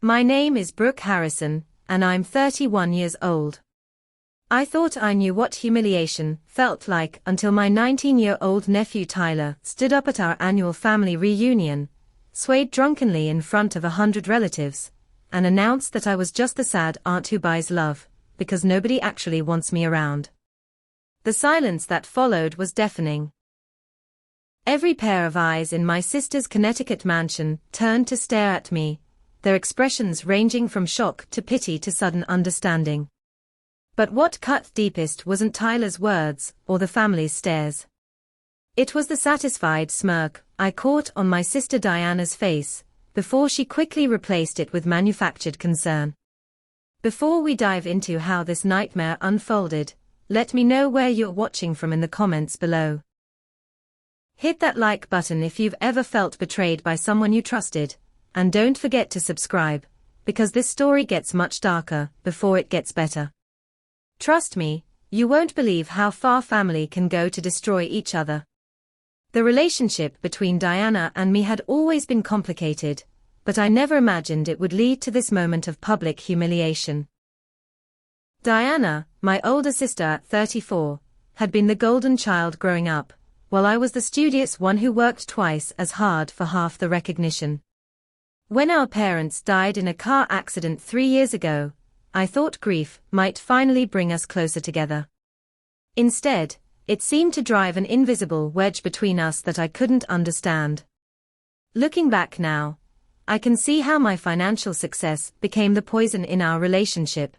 My name is Brooke Harrison, and I'm 31 years old. I thought I knew what humiliation felt like until my 19-year-old nephew Tyler stood up at our annual family reunion, swayed drunkenly in front of 100 relatives, and announced that I was just the sad aunt who buys love, because nobody actually wants me around. The silence that followed was deafening. Every pair of eyes in my sister's Connecticut mansion turned to stare at me, their expressions ranging from shock to pity to sudden understanding. But what cut deepest wasn't Tyler's words or the family's stares. It was the satisfied smirk I caught on my sister Diana's face, before she quickly replaced it with manufactured concern. Before we dive into how this nightmare unfolded, let me know where you're watching from in the comments below. Hit that like button if you've ever felt betrayed by someone you trusted, and don't forget to subscribe, because this story gets much darker before it gets better. Trust me, you won't believe how far family can go to destroy each other. The relationship between Diana and me had always been complicated, but I never imagined it would lead to this moment of public humiliation. Diana, my older sister at 34, had been the golden child growing up, while I was the studious one who worked twice as hard for half the recognition. When our parents died in a car accident 3 years ago, I thought grief might finally bring us closer together. Instead, it seemed to drive an invisible wedge between us that I couldn't understand. Looking back now, I can see how my financial success became the poison in our relationship.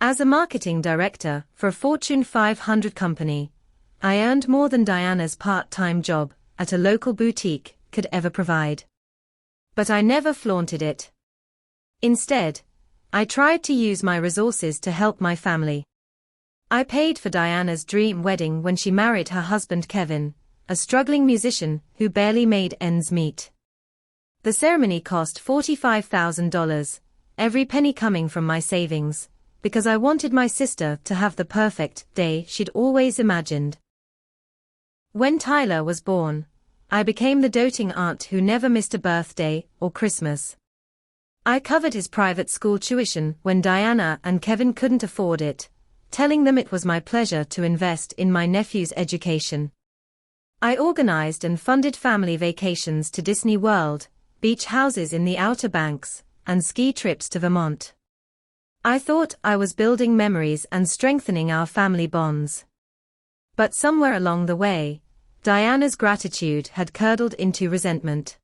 As a marketing director for a Fortune 500 company, I earned more than Diana's part-time job at a local boutique could ever provide. But I never flaunted it. Instead, I tried to use my resources to help my family. I paid for Diana's dream wedding when she married her husband Kevin, a struggling musician who barely made ends meet. The ceremony cost $45,000, every penny coming from my savings, because I wanted my sister to have the perfect day she'd always imagined. When Tyler was born, I became the doting aunt who never missed a birthday or Christmas. I covered his private school tuition when Diana and Kevin couldn't afford it, telling them it was my pleasure to invest in my nephew's education. I organized and funded family vacations to Disney World, beach houses in the Outer Banks, and ski trips to Vermont. I thought I was building memories and strengthening our family bonds. But somewhere along the way, Diana's gratitude had curdled into resentment.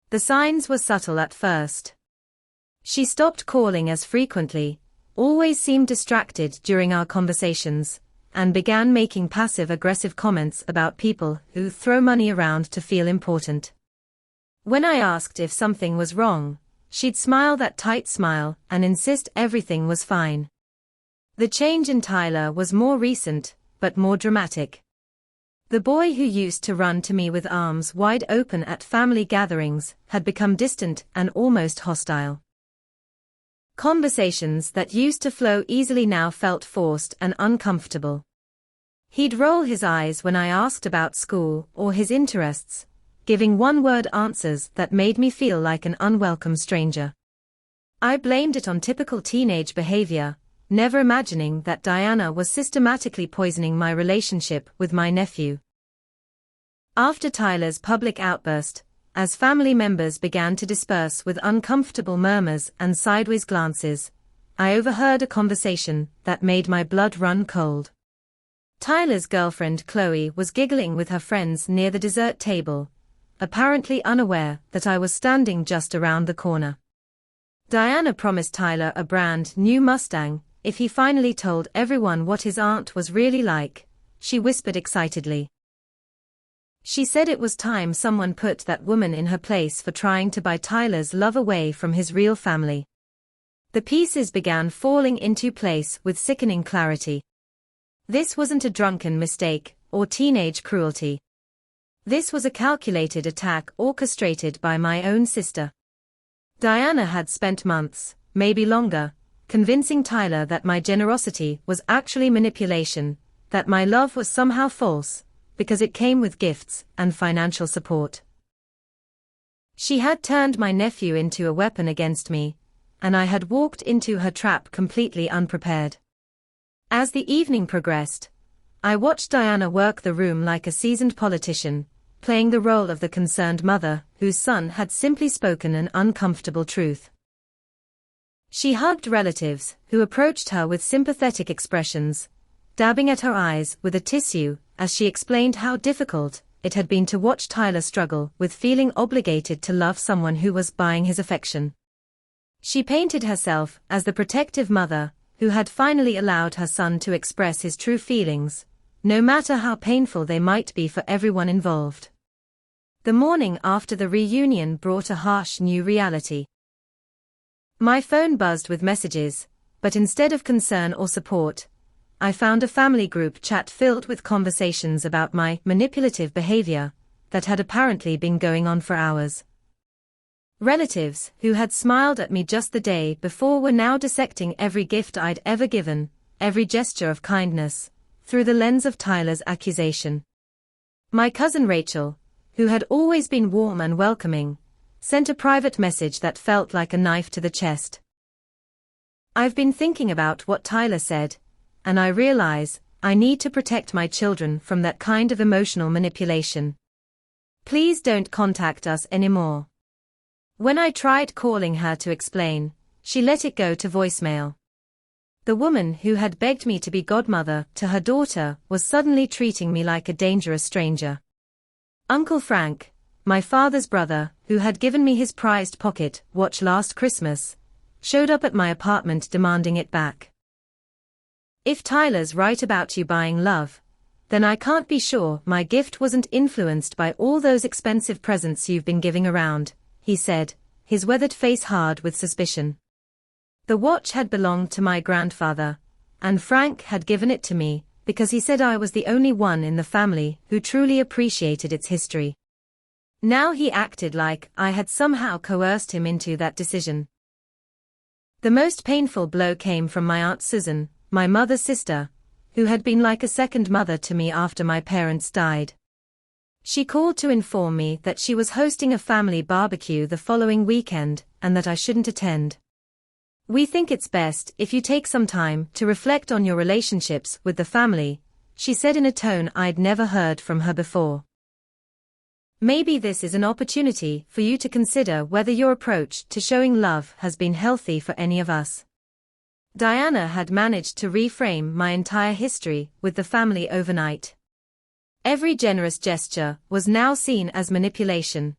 The signs were subtle at first. She stopped calling as frequently, always seemed distracted during our conversations, and began making passive-aggressive comments about people who throw money around to feel important. When I asked if something was wrong, she'd smile that tight smile and insist everything was fine. The change in Tyler was more recent, but more dramatic. The boy who used to run to me with arms wide open at family gatherings had become distant and almost hostile. Conversations that used to flow easily now felt forced and uncomfortable. He'd roll his eyes when I asked about school or his interests, giving one-word answers that made me feel like an unwelcome stranger. I blamed it on typical teenage behavior, never imagining that Diana was systematically poisoning my relationship with my nephew. After Tyler's public outburst, as family members began to disperse with uncomfortable murmurs and sideways glances, I overheard a conversation that made my blood run cold. Tyler's girlfriend Chloe was giggling with her friends near the dessert table, apparently unaware that I was standing just around the corner. Diana promised Tyler a brand new Mustang if he finally told everyone what his aunt was really like, she whispered excitedly. She said it was time someone put that woman in her place for trying to buy Tyler's love away from his real family. The pieces began falling into place with sickening clarity. This wasn't a drunken mistake or teenage cruelty. This was a calculated attack orchestrated by my own sister. Diana had spent months, maybe longer, convincing Tyler that my generosity was actually manipulation, that my love was somehow false, because it came with gifts and financial support. She had turned my nephew into a weapon against me, and I had walked into her trap completely unprepared. As the evening progressed, I watched Diana work the room like a seasoned politician, playing the role of the concerned mother whose son had simply spoken an uncomfortable truth. She hugged relatives who approached her with sympathetic expressions, dabbing at her eyes with a tissue as she explained how difficult it had been to watch Tyler struggle with feeling obligated to love someone who was buying his affection. She painted herself as the protective mother who had finally allowed her son to express his true feelings, no matter how painful they might be for everyone involved. The morning after the reunion brought a harsh new reality. My phone buzzed with messages, but instead of concern or support, I found a family group chat filled with conversations about my manipulative behavior that had apparently been going on for hours. Relatives who had smiled at me just the day before were now dissecting every gift I'd ever given, every gesture of kindness, through the lens of Tyler's accusation. My cousin Rachel, who had always been warm and welcoming, sent a private message that felt like a knife to the chest. "I've been thinking about what Tyler said, and I realize I need to protect my children from that kind of emotional manipulation. Please don't contact us anymore." When I tried calling her to explain, she let it go to voicemail. The woman who had begged me to be godmother to her daughter was suddenly treating me like a dangerous stranger. Uncle Frank, my father's brother, who had given me his prized pocket watch last Christmas, showed up at my apartment demanding it back. "If Tyler's right about you buying love, then I can't be sure my gift wasn't influenced by all those expensive presents you've been giving around," he said, his weathered face hard with suspicion. The watch had belonged to my grandfather, and Frank had given it to me because he said I was the only one in the family who truly appreciated its history. Now he acted like I had somehow coerced him into that decision. The most painful blow came from my Aunt Susan, my mother's sister, who had been like a second mother to me after my parents died. She called to inform me that she was hosting a family barbecue the following weekend and that I shouldn't attend. "We think it's best if you take some time to reflect on your relationships with the family," she said in a tone I'd never heard from her before. "Maybe this is an opportunity for you to consider whether your approach to showing love has been healthy for any of us." Diana had managed to reframe my entire history with the family overnight. Every generous gesture was now seen as manipulation.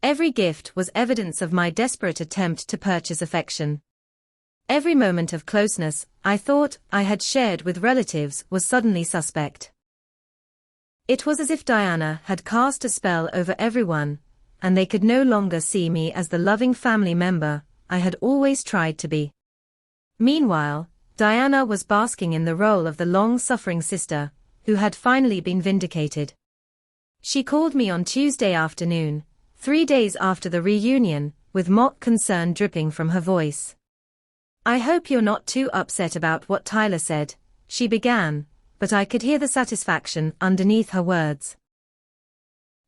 Every gift was evidence of my desperate attempt to purchase affection. Every moment of closeness I thought I had shared with relatives was suddenly suspect. It was as if Diana had cast a spell over everyone, and they could no longer see me as the loving family member I had always tried to be. Meanwhile, Diana was basking in the role of the long-suffering sister who had finally been vindicated. She called me on Tuesday afternoon, 3 days after the reunion, with mock concern dripping from her voice. "I hope you're not too upset about what Tyler said," she began, but I could hear the satisfaction underneath her words.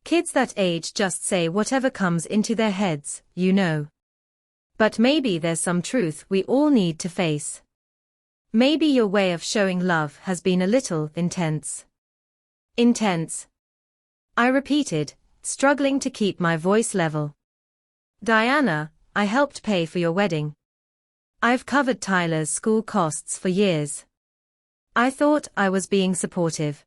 "Kids that age just say whatever comes into their heads, you know. But maybe there's some truth we all need to face. Maybe your way of showing love has been a little intense." "Intense?" I repeated, struggling to keep my voice level. "Diana, I helped pay for your wedding. I've covered Tyler's school costs for years. I thought I was being supportive."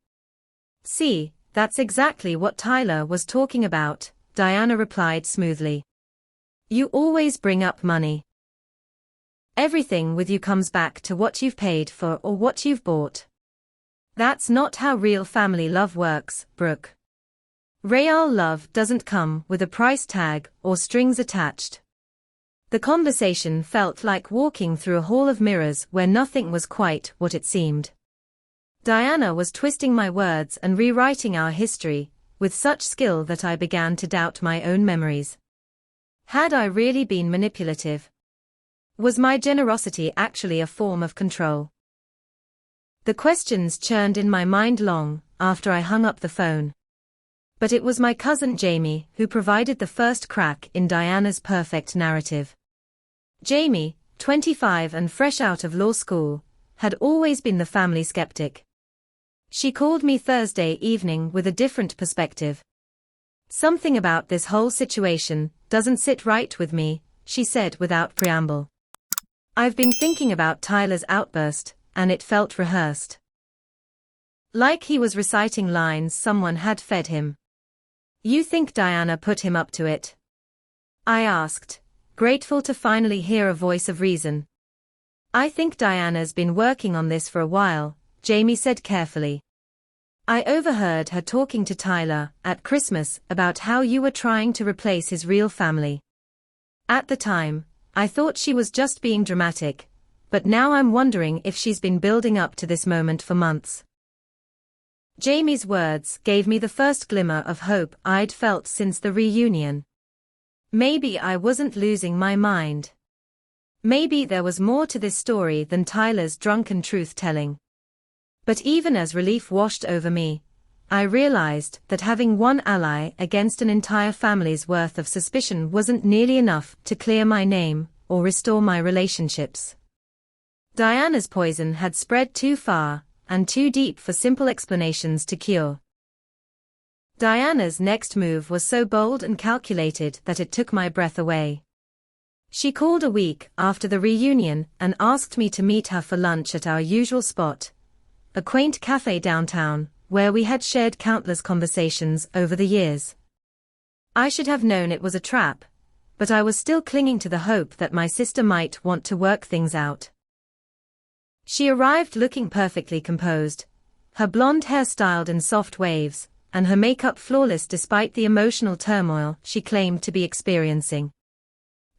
"See, that's exactly what Tyler was talking about," Diana replied smoothly. "You always bring up money. Everything with you comes back to what you've paid for or what you've bought. That's not how real family love works, Brooke. Real love doesn't come with a price tag or strings attached." The conversation felt like walking through a hall of mirrors where nothing was quite what it seemed. Diana was twisting my words and rewriting our history with such skill that I began to doubt my own memories. Had I really been manipulative? Was my generosity actually a form of control? The questions churned in my mind long after I hung up the phone. But it was my cousin Jamie who provided the first crack in Diana's perfect narrative. Jamie, 25 and fresh out of law school, had always been the family skeptic. She called me Thursday evening with a different perspective. "Something about this whole situation doesn't sit right with me," she said without preamble. "I've been thinking about Tyler's outburst, and it felt rehearsed. Like he was reciting lines someone had fed him." "You think Diana put him up to it?" I asked, grateful to finally hear a voice of reason. "I think Diana's been working on this for a while," Jamie said carefully. "I overheard her talking to Tyler at Christmas about how you were trying to replace his real family. At the time, I thought she was just being dramatic, but now I'm wondering if she's been building up to this moment for months." Jamie's words gave me the first glimmer of hope I'd felt since the reunion. Maybe I wasn't losing my mind. Maybe there was more to this story than Tyler's drunken truth-telling. But even as relief washed over me, I realized that having one ally against an entire family's worth of suspicion wasn't nearly enough to clear my name or restore my relationships. Diana's poison had spread too far and too deep for simple explanations to cure. Diana's next move was so bold and calculated that it took my breath away. She called a week after the reunion and asked me to meet her for lunch at our usual spot, a quaint cafe downtown, where we had shared countless conversations over the years. I should have known it was a trap, but I was still clinging to the hope that my sister might want to work things out. She arrived looking perfectly composed, her blonde hair styled in soft waves, and her makeup flawless despite the emotional turmoil she claimed to be experiencing.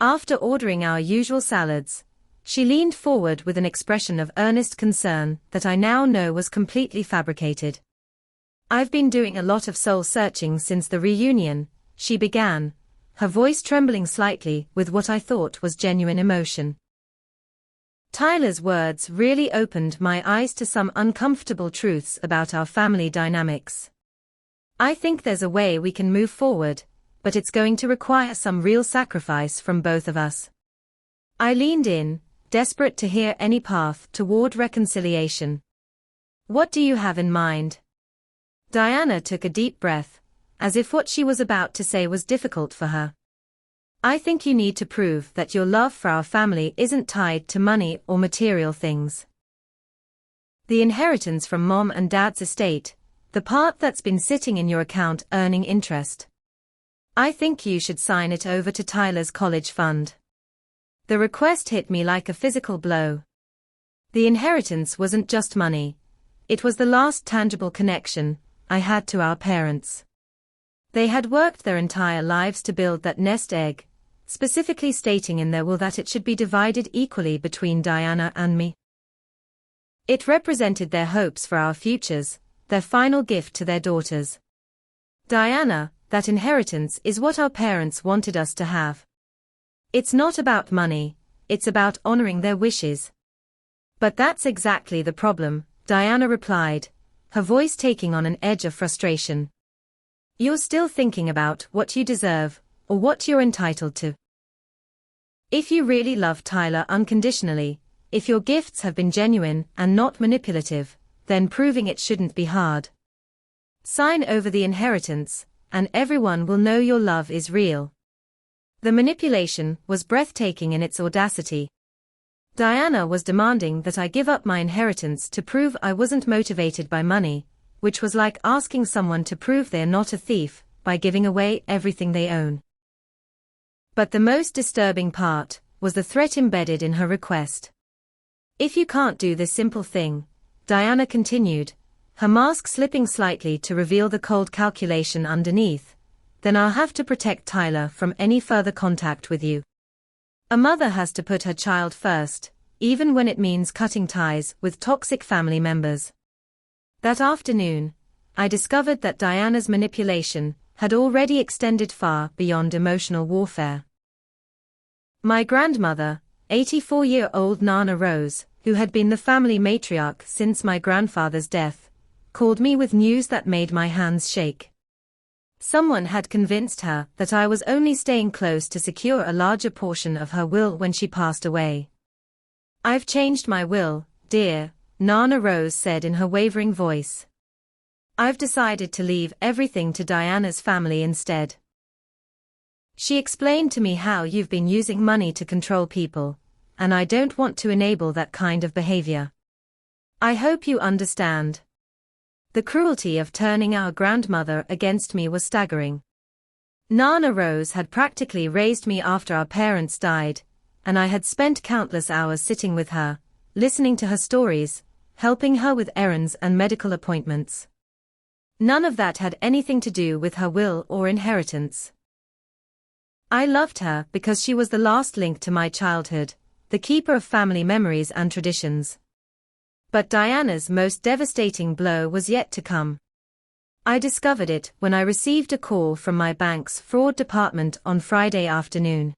After ordering our usual salads, she leaned forward with an expression of earnest concern that I now know was completely fabricated. "I've been doing a lot of soul-searching since the reunion," she began, her voice trembling slightly with what I thought was genuine emotion. Tyler's words really opened my eyes to some uncomfortable truths about our family dynamics. "I think there's a way we can move forward, but it's going to require some real sacrifice from both of us." I leaned in, desperate to hear any path toward reconciliation. "What do you have in mind?" Diana took a deep breath, as if what she was about to say was difficult for her. "I think you need to prove that your love for our family isn't tied to money or material things. The inheritance from Mom and Dad's estate, the part that's been sitting in your account earning interest. I think you should sign it over to Tyler's college fund." The request hit me like a physical blow. The inheritance wasn't just money. It was the last tangible connection I had to our parents. They had worked their entire lives to build that nest egg, specifically stating in their will that it should be divided equally between Diana and me. It represented their hopes for our futures, their final gift to their daughters. "Diana, that inheritance is what our parents wanted us to have. It's not about money, it's about honoring their wishes." "But that's exactly the problem," Diana replied, her voice taking on an edge of frustration. "You're still thinking about what you deserve, or what you're entitled to. If you really love Tyler unconditionally, if your gifts have been genuine and not manipulative, then proving it shouldn't be hard. Sign over the inheritance, and everyone will know your love is real." The manipulation was breathtaking in its audacity. Diana was demanding that I give up my inheritance to prove I wasn't motivated by money, which was like asking someone to prove they're not a thief by giving away everything they own. But the most disturbing part was the threat embedded in her request. "If you can't do this simple thing," Diana continued, her mask slipping slightly to reveal the cold calculation underneath, "then I'll have to protect Tyler from any further contact with you. A mother has to put her child first, even when it means cutting ties with toxic family members." That afternoon, I discovered that Diana's manipulation had already extended far beyond emotional warfare. My grandmother, 84-year-old Nana Rose, who had been the family matriarch since my grandfather's death, called me with news that made my hands shake. Someone had convinced her that I was only staying close to secure a larger portion of her will when she passed away. "I've changed my will, dear," Nana Rose said in her wavering voice. "I've decided to leave everything to Diana's family instead." She explained to me how you've been using money to control people, and I don't want to enable that kind of behavior. I hope you understand. The cruelty of turning our grandmother against me was staggering. Nana Rose had practically raised me after our parents died, and I had spent countless hours sitting with her, listening to her stories, helping her with errands and medical appointments. None of that had anything to do with her will or inheritance. I loved her because she was the last link to my childhood, the keeper of family memories and traditions. But Diana's most devastating blow was yet to come. I discovered it when I received a call from my bank's fraud department on Friday afternoon.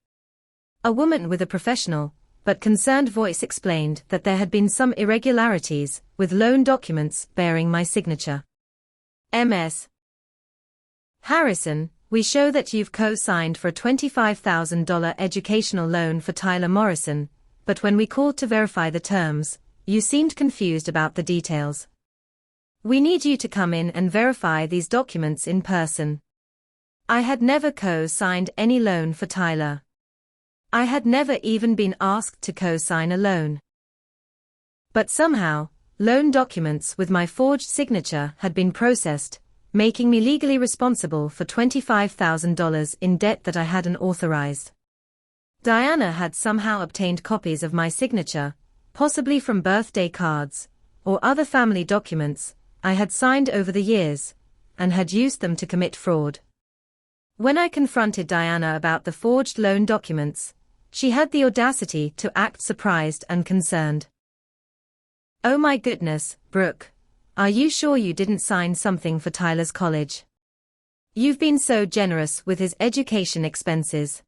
A woman with a professional, but concerned voice explained that there had been some irregularities with loan documents bearing my signature. Ms. Harrison, we show that you've co-signed for a $25,000 educational loan for Tyler Morrison, but when we called to verify the terms, you seemed confused about the details. We need you to come in and verify these documents in person. I had never co-signed any loan for Tyler. I had never even been asked to co-sign a loan. But somehow, loan documents with my forged signature had been processed, making me legally responsible for $25,000 in debt that I hadn't authorized. Diana had somehow obtained copies of my signature, possibly from birthday cards, or other family documents I had signed over the years, and had used them to commit fraud. When I confronted Diana about the forged loan documents, she had the audacity to act surprised and concerned. "Oh my goodness, Brooke, are you sure you didn't sign something for Tyler's college? You've been so generous with his education expenses.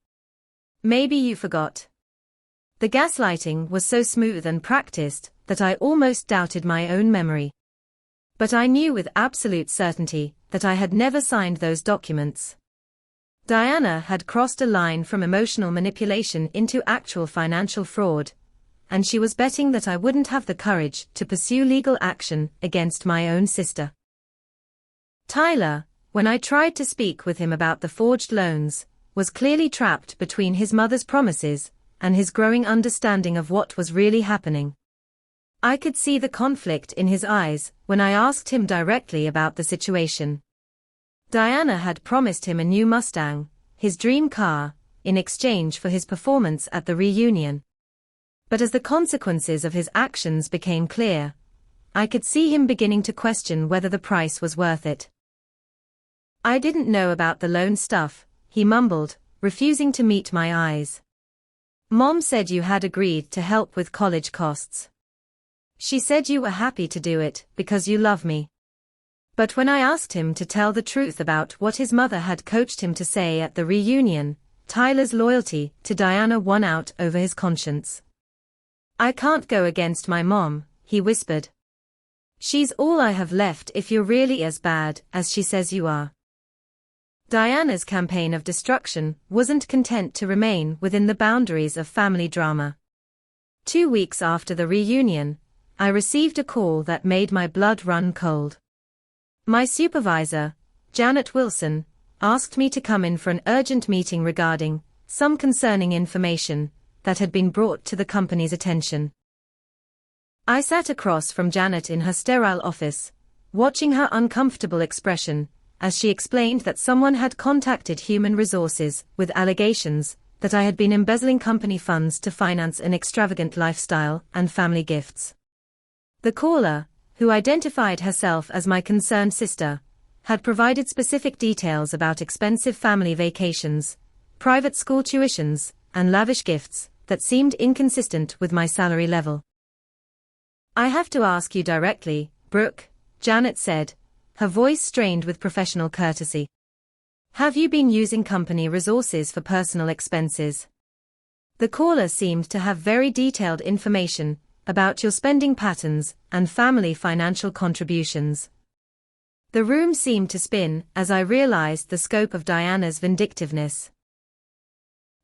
Maybe you forgot." The gaslighting was so smooth and practiced that I almost doubted my own memory. But I knew with absolute certainty that I had never signed those documents. Diana had crossed a line from emotional manipulation into actual financial fraud, and she was betting that I wouldn't have the courage to pursue legal action against my own sister. Tyler, when I tried to speak with him about the forged loans, was clearly trapped between his mother's promises and his growing understanding of what was really happening. I could see the conflict in his eyes when I asked him directly about the situation. Diana had promised him a new Mustang, his dream car, in exchange for his performance at the reunion. But as the consequences of his actions became clear, I could see him beginning to question whether the price was worth it. "I didn't know about the loan stuff," he mumbled, refusing to meet my eyes. "Mom said you had agreed to help with college costs. She said you were happy to do it because you love me." But when I asked him to tell the truth about what his mother had coached him to say at the reunion, Tyler's loyalty to Diana won out over his conscience. "I can't go against my mom," he whispered. "She's all I have left if you're really as bad as she says you are." Diana's campaign of destruction wasn't content to remain within the boundaries of family drama. 2 weeks after the reunion, I received a call that made my blood run cold. My supervisor, Janet Wilson, asked me to come in for an urgent meeting regarding some concerning information that had been brought to the company's attention. I sat across from Janet in her sterile office, watching her uncomfortable expression as she explained that someone had contacted Human Resources with allegations that I had been embezzling company funds to finance an extravagant lifestyle and family gifts. The caller, who identified herself as my concerned sister, had provided specific details about expensive family vacations, private school tuitions, and lavish gifts that seemed inconsistent with my salary level. "I have to ask you directly, Brooke," Janet said, her voice strained with professional courtesy. "Have you been using company resources for personal expenses?" The caller seemed to have very detailed information about your spending patterns and family financial contributions. The room seemed to spin as I realized the scope of Diana's vindictiveness.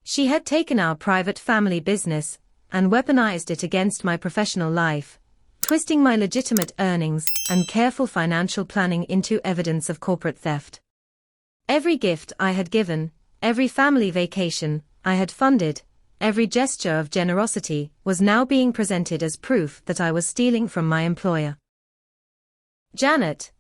She had taken our private family business and weaponized it against my professional life, twisting my legitimate earnings and careful financial planning into evidence of corporate theft. Every gift I had given, every family vacation I had funded, every gesture of generosity was now being presented as proof that I was stealing from my employer. "Janet,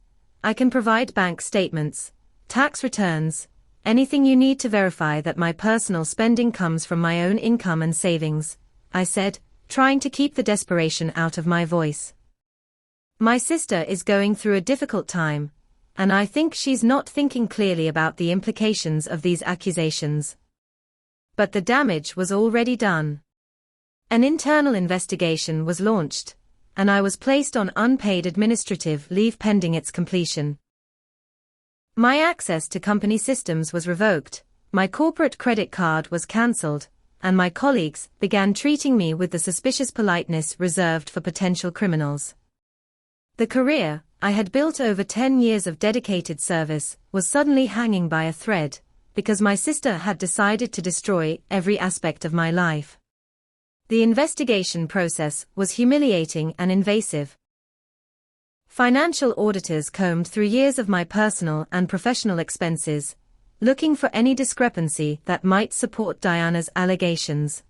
I can provide bank statements, tax returns, anything you need to verify that my personal spending comes from my own income and savings," I said, trying to keep the desperation out of my voice. "My sister is going through a difficult time, and I think she's not thinking clearly about the implications of these accusations." But the damage was already done. An internal investigation was launched, and I was placed on unpaid administrative leave pending its completion. My access to company systems was revoked, my corporate credit card was cancelled, and my colleagues began treating me with the suspicious politeness reserved for potential criminals. The career I had built over 10 years of dedicated service was suddenly hanging by a thread, because my sister had decided to destroy every aspect of my life. The investigation process was humiliating and invasive. Financial auditors combed through years of my personal and professional expenses, looking for any discrepancy that might support Diana's allegations.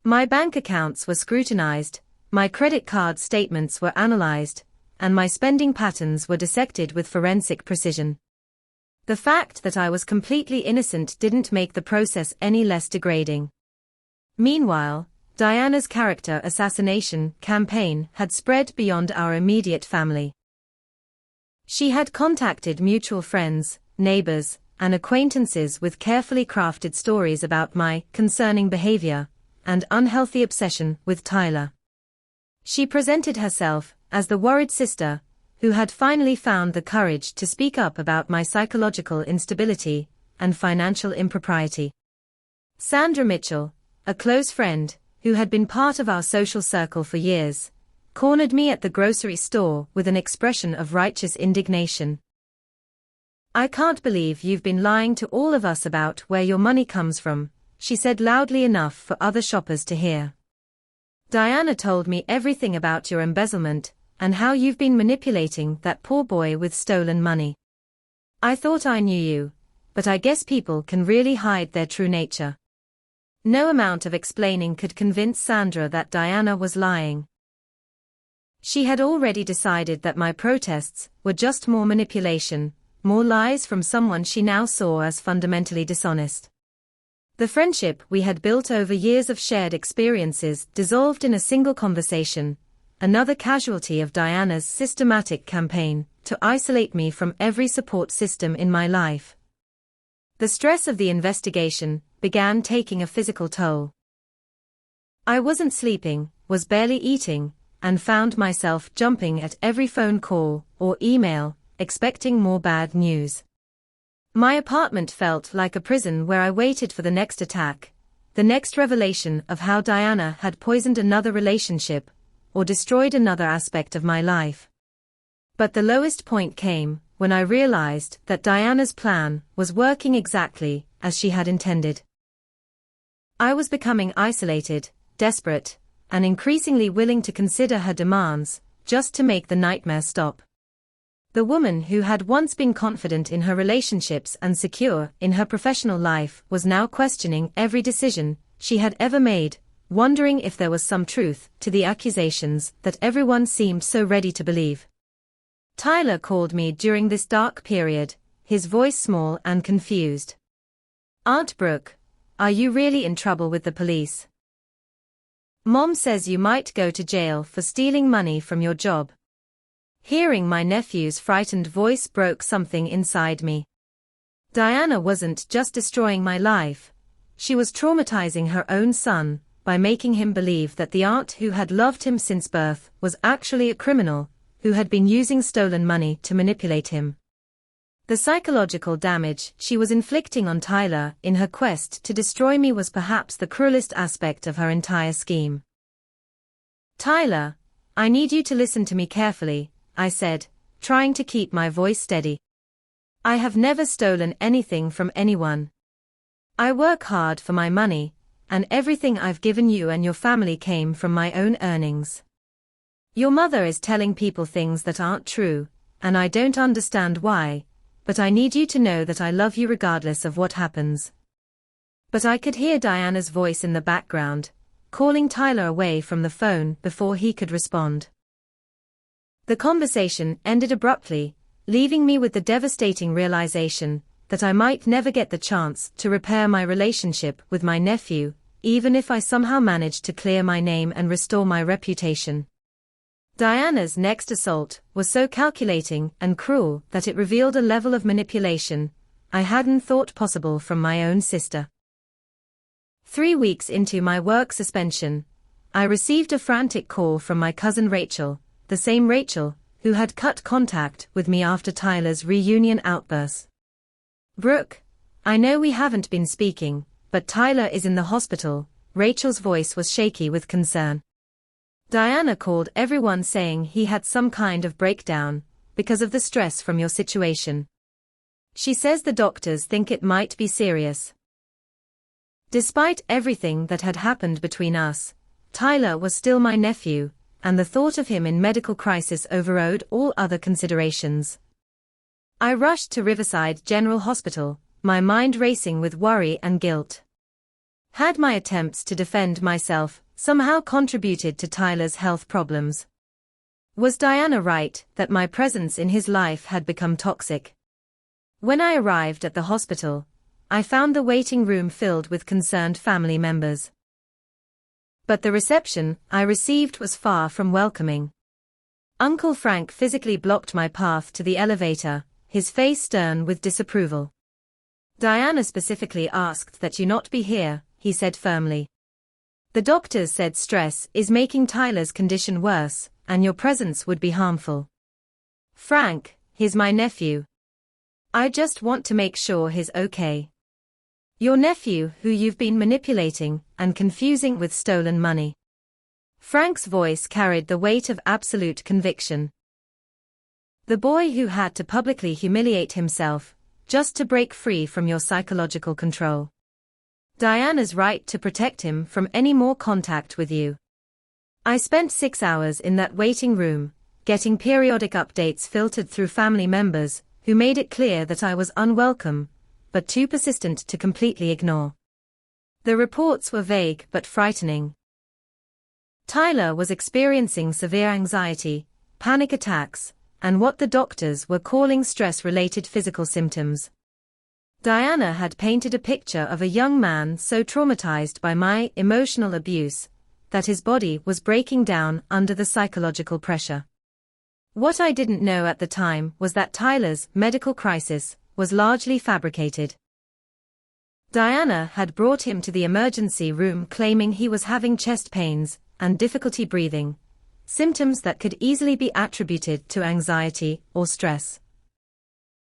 My bank accounts were scrutinized, my credit card statements were analyzed, and my spending patterns were dissected with forensic precision. The fact that I was completely innocent didn't make the process any less degrading. Meanwhile, Diana's character assassination campaign had spread beyond our immediate family. She had contacted mutual friends, neighbors, and acquaintances with carefully crafted stories about my concerning behavior and unhealthy obsession with Tyler. She presented herself as the worried sister who had finally found the courage to speak up about my psychological instability and financial impropriety. Sandra Mitchell, a close friend, who had been part of our social circle for years, cornered me at the grocery store with an expression of righteous indignation. "I can't believe you've been lying to all of us about where your money comes from," she said loudly enough for other shoppers to hear. "Diana told me everything about your embezzlement and how you've been manipulating that poor boy with stolen money. I thought I knew you, but I guess people can really hide their true nature." No amount of explaining could convince Sandra that Diana was lying. She had already decided that my protests were just more manipulation, more lies from someone she now saw as fundamentally dishonest. The friendship we had built over years of shared experiences dissolved in a single conversation, another casualty of Diana's systematic campaign to isolate me from every support system in my life. The stress of the investigation began taking a physical toll. I wasn't sleeping, was barely eating, and found myself jumping at every phone call or email, expecting more bad news. My apartment felt like a prison where I waited for the next attack, the next revelation of how Diana had poisoned another relationship or destroyed another aspect of my life. But the lowest point came when I realized that Diana's plan was working exactly as she had intended. I was becoming isolated, desperate, and increasingly willing to consider her demands, just to make the nightmare stop. The woman who had once been confident in her relationships and secure in her professional life was now questioning every decision she had ever made, wondering if there was some truth to the accusations that everyone seemed so ready to believe. Tyler called me during this dark period, his voice small and confused. "Aunt Brooke, are you really in trouble with the police? Mom says you might go to jail for stealing money from your job." Hearing my nephew's frightened voice broke something inside me. Diana wasn't just destroying my life, she was traumatizing her own son by making him believe that the aunt who had loved him since birth was actually a criminal who had been using stolen money to manipulate him. The psychological damage she was inflicting on Tyler in her quest to destroy me was perhaps the cruelest aspect of her entire scheme. "Tyler, I need you to listen to me carefully," I said, trying to keep my voice steady. I have never stolen anything from anyone. I work hard for my money, and everything I've given you and your family came from my own earnings. Your mother is telling people things that aren't true, and I don't understand why, but I need you to know that I love you regardless of what happens. But I could hear Diana's voice in the background, calling Tyler away from the phone before he could respond. The conversation ended abruptly, leaving me with the devastating realization that I might never get the chance to repair my relationship with my nephew, even if I somehow managed to clear my name and restore my reputation. Diana's next assault was so calculating and cruel that it revealed a level of manipulation I hadn't thought possible from my own sister. 3 weeks into my work suspension, I received a frantic call from my cousin Rachel, the same Rachel who had cut contact with me after Tyler's reunion outburst. "Brooke, I know we haven't been speaking, but Tyler is in the hospital." Rachel's voice was shaky with concern. "Diana called everyone saying he had some kind of breakdown because of the stress from your situation. She says the doctors think it might be serious." Despite everything that had happened between us, Tyler was still my nephew, and the thought of him in medical crisis overrode all other considerations. I rushed to Riverside General Hospital, my mind racing with worry and guilt. Had my attempts to defend myself somehow contributed to Tyler's health problems? Was Diana right that my presence in his life had become toxic? When I arrived at the hospital, I found the waiting room filled with concerned family members. But the reception I received was far from welcoming. Uncle Frank physically blocked my path to the elevator, his face stern with disapproval. "Diana specifically asked that you not be here," he said firmly. "The doctors said stress is making Tyler's condition worse, and your presence would be harmful." "Frank, he's my nephew. I just want to make sure he's okay." "Your nephew who you've been manipulating and confusing with stolen money." Frank's voice carried the weight of absolute conviction. "The boy who had to publicly humiliate himself, just to break free from your psychological control. Diana's right to protect him from any more contact with you." I spent 6 hours in that waiting room, getting periodic updates filtered through family members, who made it clear that I was unwelcome, but too persistent to completely ignore. The reports were vague but frightening. Tyler was experiencing severe anxiety, panic attacks, and what the doctors were calling stress-related physical symptoms. Diana had painted a picture of a young man so traumatized by my emotional abuse that his body was breaking down under the psychological pressure. What I didn't know at the time was that Tyler's medical crisis was largely fabricated. Diana had brought him to the emergency room claiming he was having chest pains and difficulty breathing, symptoms that could easily be attributed to anxiety or stress.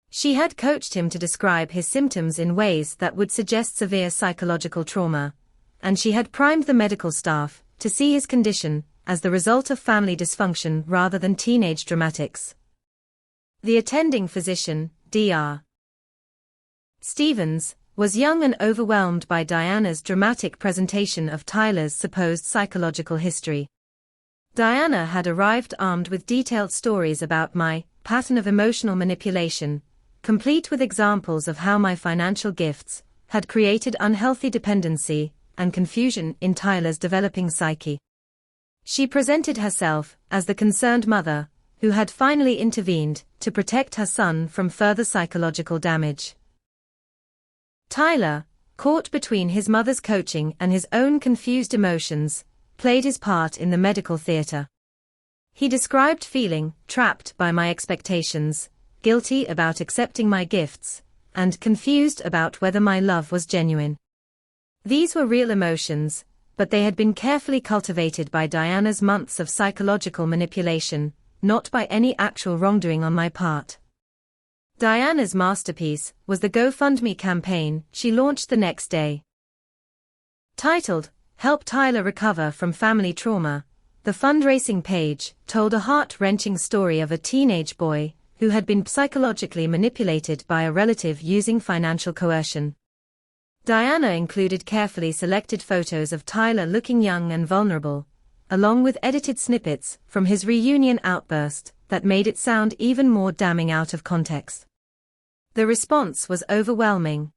She had coached him to describe his symptoms in ways that would suggest severe psychological trauma, and she had primed the medical staff to see his condition as the result of family dysfunction rather than teenage dramatics. The attending physician, Dr. Stevens, was young and overwhelmed by Diana's dramatic presentation of Tyler's supposed psychological history. Diana had arrived armed with detailed stories about my pattern of emotional manipulation, complete with examples of how my financial gifts had created unhealthy dependency and confusion in Tyler's developing psyche. She presented herself as the concerned mother who had finally intervened to protect her son from further psychological damage. Tyler, caught between his mother's coaching and his own confused emotions, played his part in the medical theater. He described feeling trapped by my expectations, guilty about accepting my gifts, and confused about whether my love was genuine. These were real emotions, but they had been carefully cultivated by Diana's months of psychological manipulation, not by any actual wrongdoing on my part. Diana's masterpiece was the GoFundMe campaign she launched the next day. Titled, "Help Tyler Recover from Family Trauma," the fundraising page told a heart-wrenching story of a teenage boy who had been psychologically manipulated by a relative using financial coercion. Diana included carefully selected photos of Tyler looking young and vulnerable, along with edited snippets from his reunion outburst that made it sound even more damning out of context. The response was overwhelming.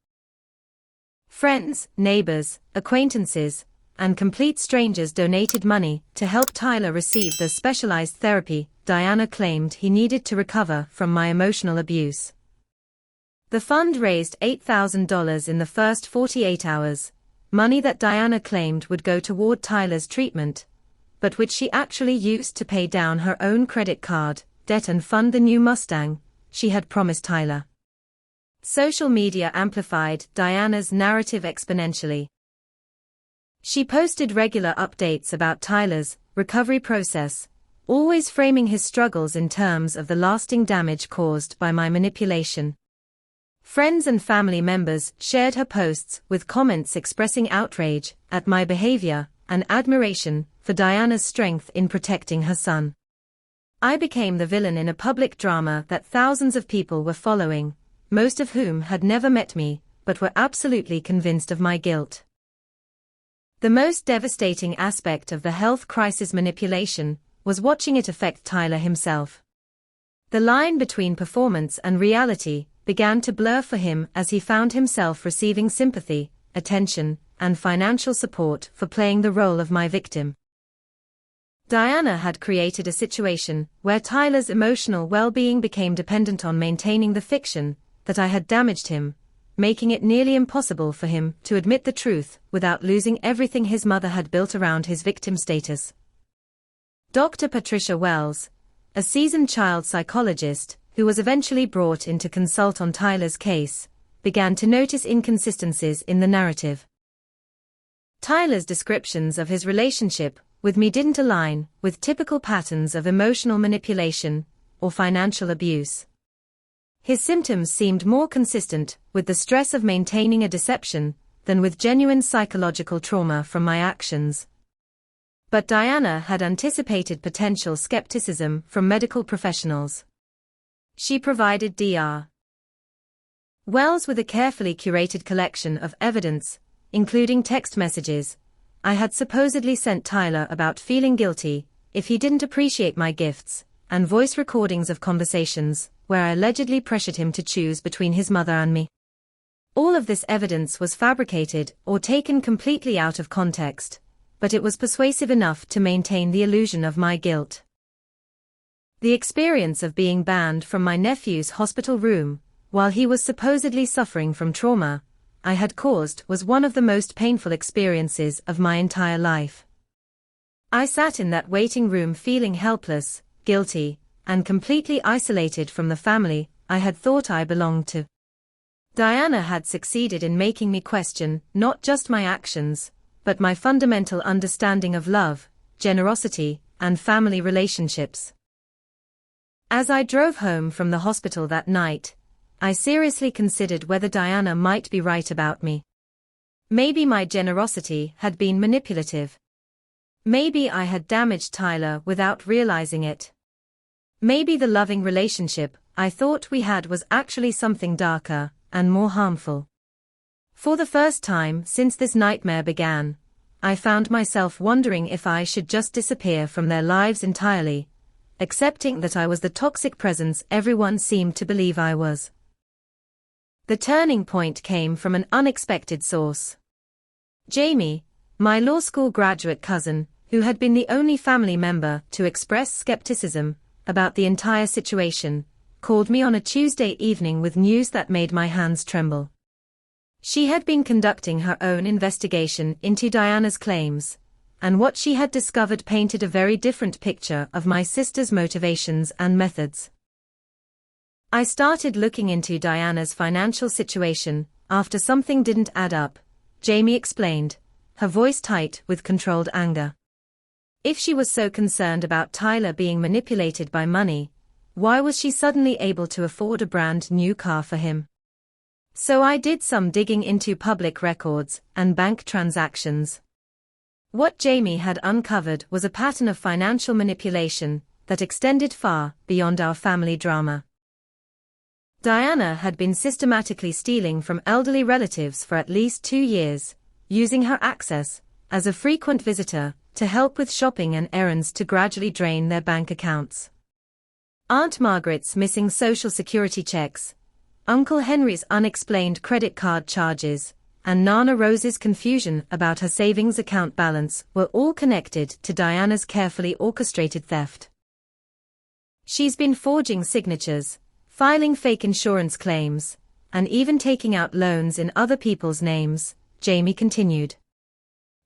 Friends, neighbors, acquaintances, and complete strangers donated money to help Tyler receive the specialized therapy Diana claimed he needed to recover from my emotional abuse. The fund raised $8,000 in the first 48 hours, money that Diana claimed would go toward Tyler's treatment, but which she actually used to pay down her own credit card debt and fund the new Mustang she had promised Tyler. Social media amplified Diana's narrative exponentially. She posted regular updates about Tyler's recovery process, always framing his struggles in terms of the lasting damage caused by my manipulation. Friends and family members shared her posts with comments expressing outrage at my behavior and admiration for Diana's strength in protecting her son. I became the villain in a public drama that thousands of people were following, most of whom had never met me, but were absolutely convinced of my guilt. The most devastating aspect of the health crisis manipulation was watching it affect Tyler himself. The line between performance and reality began to blur for him as he found himself receiving sympathy, attention, and financial support for playing the role of my victim. Diana had created a situation where Tyler's emotional well-being became dependent on maintaining the fiction that I had damaged him, making it nearly impossible for him to admit the truth without losing everything his mother had built around his victim status. Dr. Patricia Wells, a seasoned child psychologist who was eventually brought in to consult on Tyler's case, began to notice inconsistencies in the narrative. Tyler's descriptions of his relationship with me didn't align with typical patterns of emotional manipulation or financial abuse. His symptoms seemed more consistent with the stress of maintaining a deception than with genuine psychological trauma from my actions. But Diana had anticipated potential skepticism from medical professionals. She provided Dr. Wells with a carefully curated collection of evidence, including text messages I had supposedly sent Tyler about feeling guilty if he didn't appreciate my gifts, and voice recordings of conversations where I allegedly pressured him to choose between his mother and me. All of this evidence was fabricated or taken completely out of context, but it was persuasive enough to maintain the illusion of my guilt. The experience of being banned from my nephew's hospital room, while he was supposedly suffering from trauma I had caused, was one of the most painful experiences of my entire life. I sat in that waiting room feeling helpless, guilty, and completely isolated from the family I had thought I belonged to. Diana had succeeded in making me question not just my actions, but my fundamental understanding of love, generosity, and family relationships. As I drove home from the hospital that night, I seriously considered whether Diana might be right about me. Maybe my generosity had been manipulative. Maybe I had damaged Tyler without realizing it. Maybe the loving relationship I thought we had was actually something darker and more harmful. For the first time since this nightmare began, I found myself wondering if I should just disappear from their lives entirely, accepting that I was the toxic presence everyone seemed to believe I was. The turning point came from an unexpected source. Jamie, my law school graduate cousin, who had been the only family member to express skepticism about the entire situation, called me on a Tuesday evening with news that made my hands tremble. She had been conducting her own investigation into Diana's claims, and what she had discovered painted a very different picture of my sister's motivations and methods. I started looking into Diana's financial situation after something didn't add up, Jamie explained, her voice tight with controlled anger. If she was so concerned about Tyler being manipulated by money, why was she suddenly able to afford a brand new car for him? So I did some digging into public records and bank transactions. What Jamie had uncovered was a pattern of financial manipulation that extended far beyond our family drama. Diana had been systematically stealing from elderly relatives for at least 2 years, using her access as a frequent visitor to help with shopping and errands to gradually drain their bank accounts. Aunt Margaret's missing Social Security checks, Uncle Henry's unexplained credit card charges, and Nana Rose's confusion about her savings account balance were all connected to Diana's carefully orchestrated theft. She's been forging signatures, filing fake insurance claims, and even taking out loans in other people's names, Jamie continued.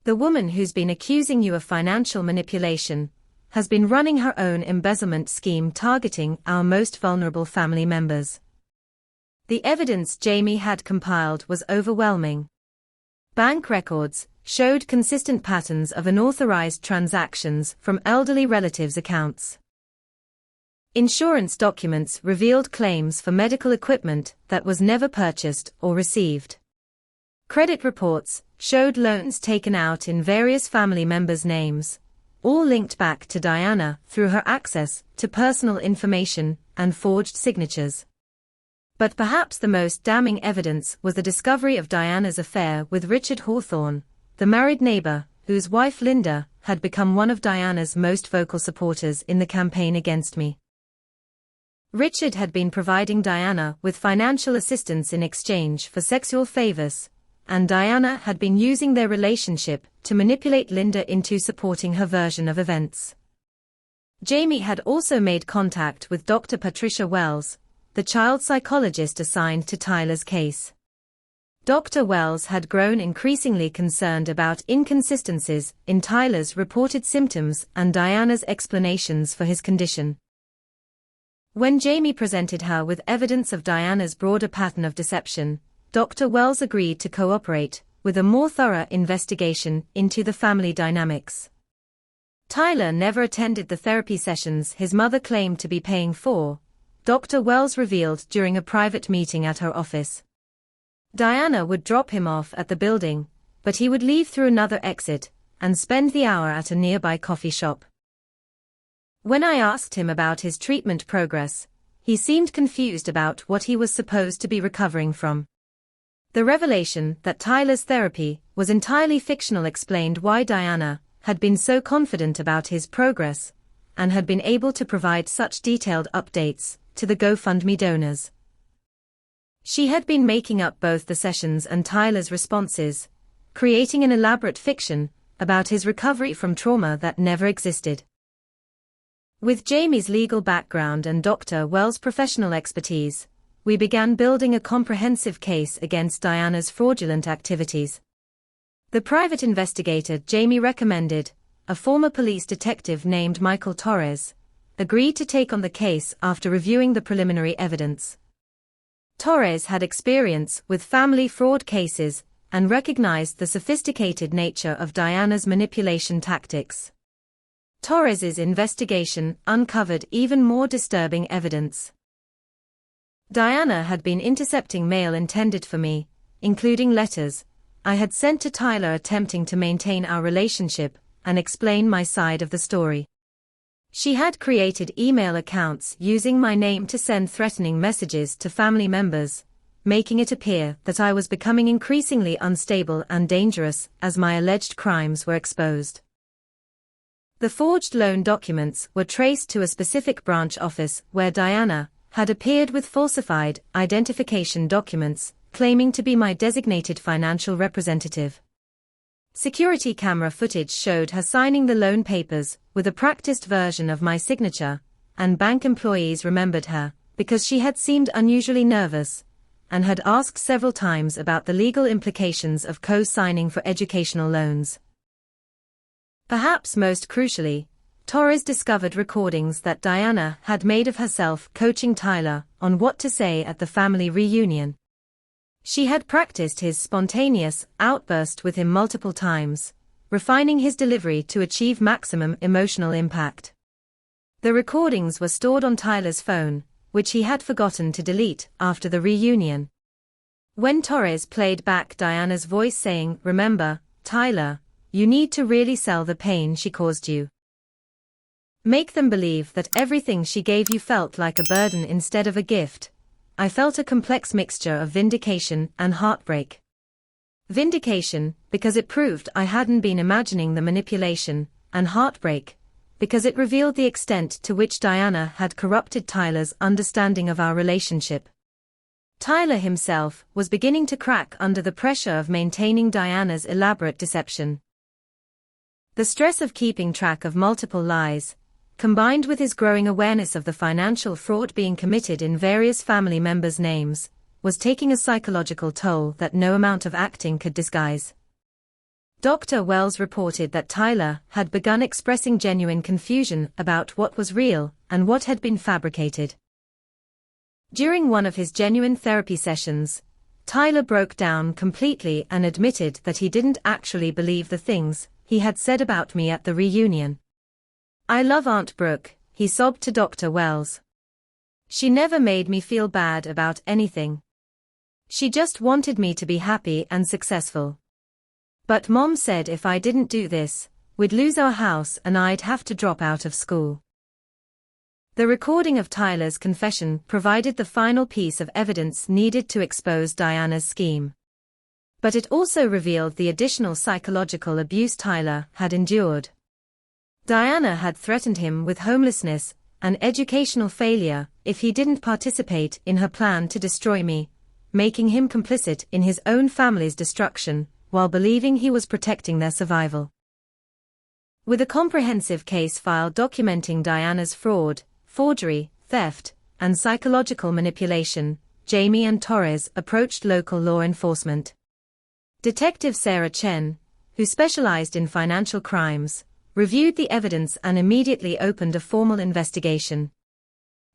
The woman who's been accusing you of financial manipulation has been running her own embezzlement scheme targeting our most vulnerable family members. The evidence Jamie had compiled was overwhelming. Bank records showed consistent patterns of unauthorized transactions from elderly relatives' accounts. Insurance documents revealed claims for medical equipment that was never purchased or received. Credit reports showed loans taken out in various family members' names, all linked back to Diana through her access to personal information and forged signatures. But perhaps the most damning evidence was the discovery of Diana's affair with Richard Hawthorne, the married neighbor, whose wife Linda had become one of Diana's most vocal supporters in the campaign against me. Richard had been providing Diana with financial assistance in exchange for sexual favors, and Diana had been using their relationship to manipulate Linda into supporting her version of events. Jamie had also made contact with Dr. Patricia Wells, the child psychologist assigned to Tyler's case. Dr. Wells had grown increasingly concerned about inconsistencies in Tyler's reported symptoms and Diana's explanations for his condition. When Jamie presented her with evidence of Diana's broader pattern of deception, Dr. Wells agreed to cooperate with a more thorough investigation into the family dynamics. Tyler never attended the therapy sessions his mother claimed to be paying for, Dr. Wells revealed during a private meeting at her office. Diana would drop him off at the building, but he would leave through another exit and spend the hour at a nearby coffee shop. When I asked him about his treatment progress, he seemed confused about what he was supposed to be recovering from. The revelation that Tyler's therapy was entirely fictional explained why Diana had been so confident about his progress and had been able to provide such detailed updates to the GoFundMe donors. She had been making up both the sessions and Tyler's responses, creating an elaborate fiction about his recovery from trauma that never existed. With Jamie's legal background and Dr. Wells' professional expertise, we began building a comprehensive case against Diana's fraudulent activities. The private investigator Jamie recommended, a former police detective named Michael Torres, agreed to take on the case after reviewing the preliminary evidence. Torres had experience with family fraud cases and recognized the sophisticated nature of Diana's manipulation tactics. Torres's investigation uncovered even more disturbing evidence. Diana had been intercepting mail intended for me, including letters I had sent to Tyler attempting to maintain our relationship and explain my side of the story. She had created email accounts using my name to send threatening messages to family members, making it appear that I was becoming increasingly unstable and dangerous as my alleged crimes were exposed. The forged loan documents were traced to a specific branch office where Diana had appeared with falsified identification documents, claiming to be my designated financial representative. Security camera footage showed her signing the loan papers with a practiced version of my signature, and bank employees remembered her because she had seemed unusually nervous and had asked several times about the legal implications of co-signing for educational loans. Perhaps most crucially, Torres discovered recordings that Diana had made of herself coaching Tyler on what to say at the family reunion. She had practiced his spontaneous outburst with him multiple times, refining his delivery to achieve maximum emotional impact. The recordings were stored on Tyler's phone, which he had forgotten to delete after the reunion. When Torres played back Diana's voice saying, "Remember, Tyler, you need to really sell the pain she caused you. Make them believe that everything she gave you felt like a burden instead of a gift," I felt a complex mixture of vindication and heartbreak. Vindication, because it proved I hadn't been imagining the manipulation, and heartbreak, because it revealed the extent to which Diana had corrupted Tyler's understanding of our relationship. Tyler himself was beginning to crack under the pressure of maintaining Diana's elaborate deception. The stress of keeping track of multiple lies, combined with his growing awareness of the financial fraud being committed in various family members' names, was taking a psychological toll that no amount of acting could disguise. Dr. Wells reported that Tyler had begun expressing genuine confusion about what was real and what had been fabricated. During one of his genuine therapy sessions, Tyler broke down completely and admitted that he didn't actually believe the things he had said about me at the reunion. "I love Aunt Brooke," he sobbed to Dr. Wells. "She never made me feel bad about anything. She just wanted me to be happy and successful. But Mom said if I didn't do this, we'd lose our house and I'd have to drop out of school." The recording of Tyler's confession provided the final piece of evidence needed to expose Diana's scheme. But it also revealed the additional psychological abuse Tyler had endured. Diana had threatened him with homelessness and educational failure if he didn't participate in her plan to destroy me, making him complicit in his own family's destruction, while believing he was protecting their survival. With a comprehensive case file documenting Diana's fraud, forgery, theft, and psychological manipulation, Jamie and Torres approached local law enforcement. Detective Sarah Chen, who specialized in financial crimes, reviewed the evidence and immediately opened a formal investigation.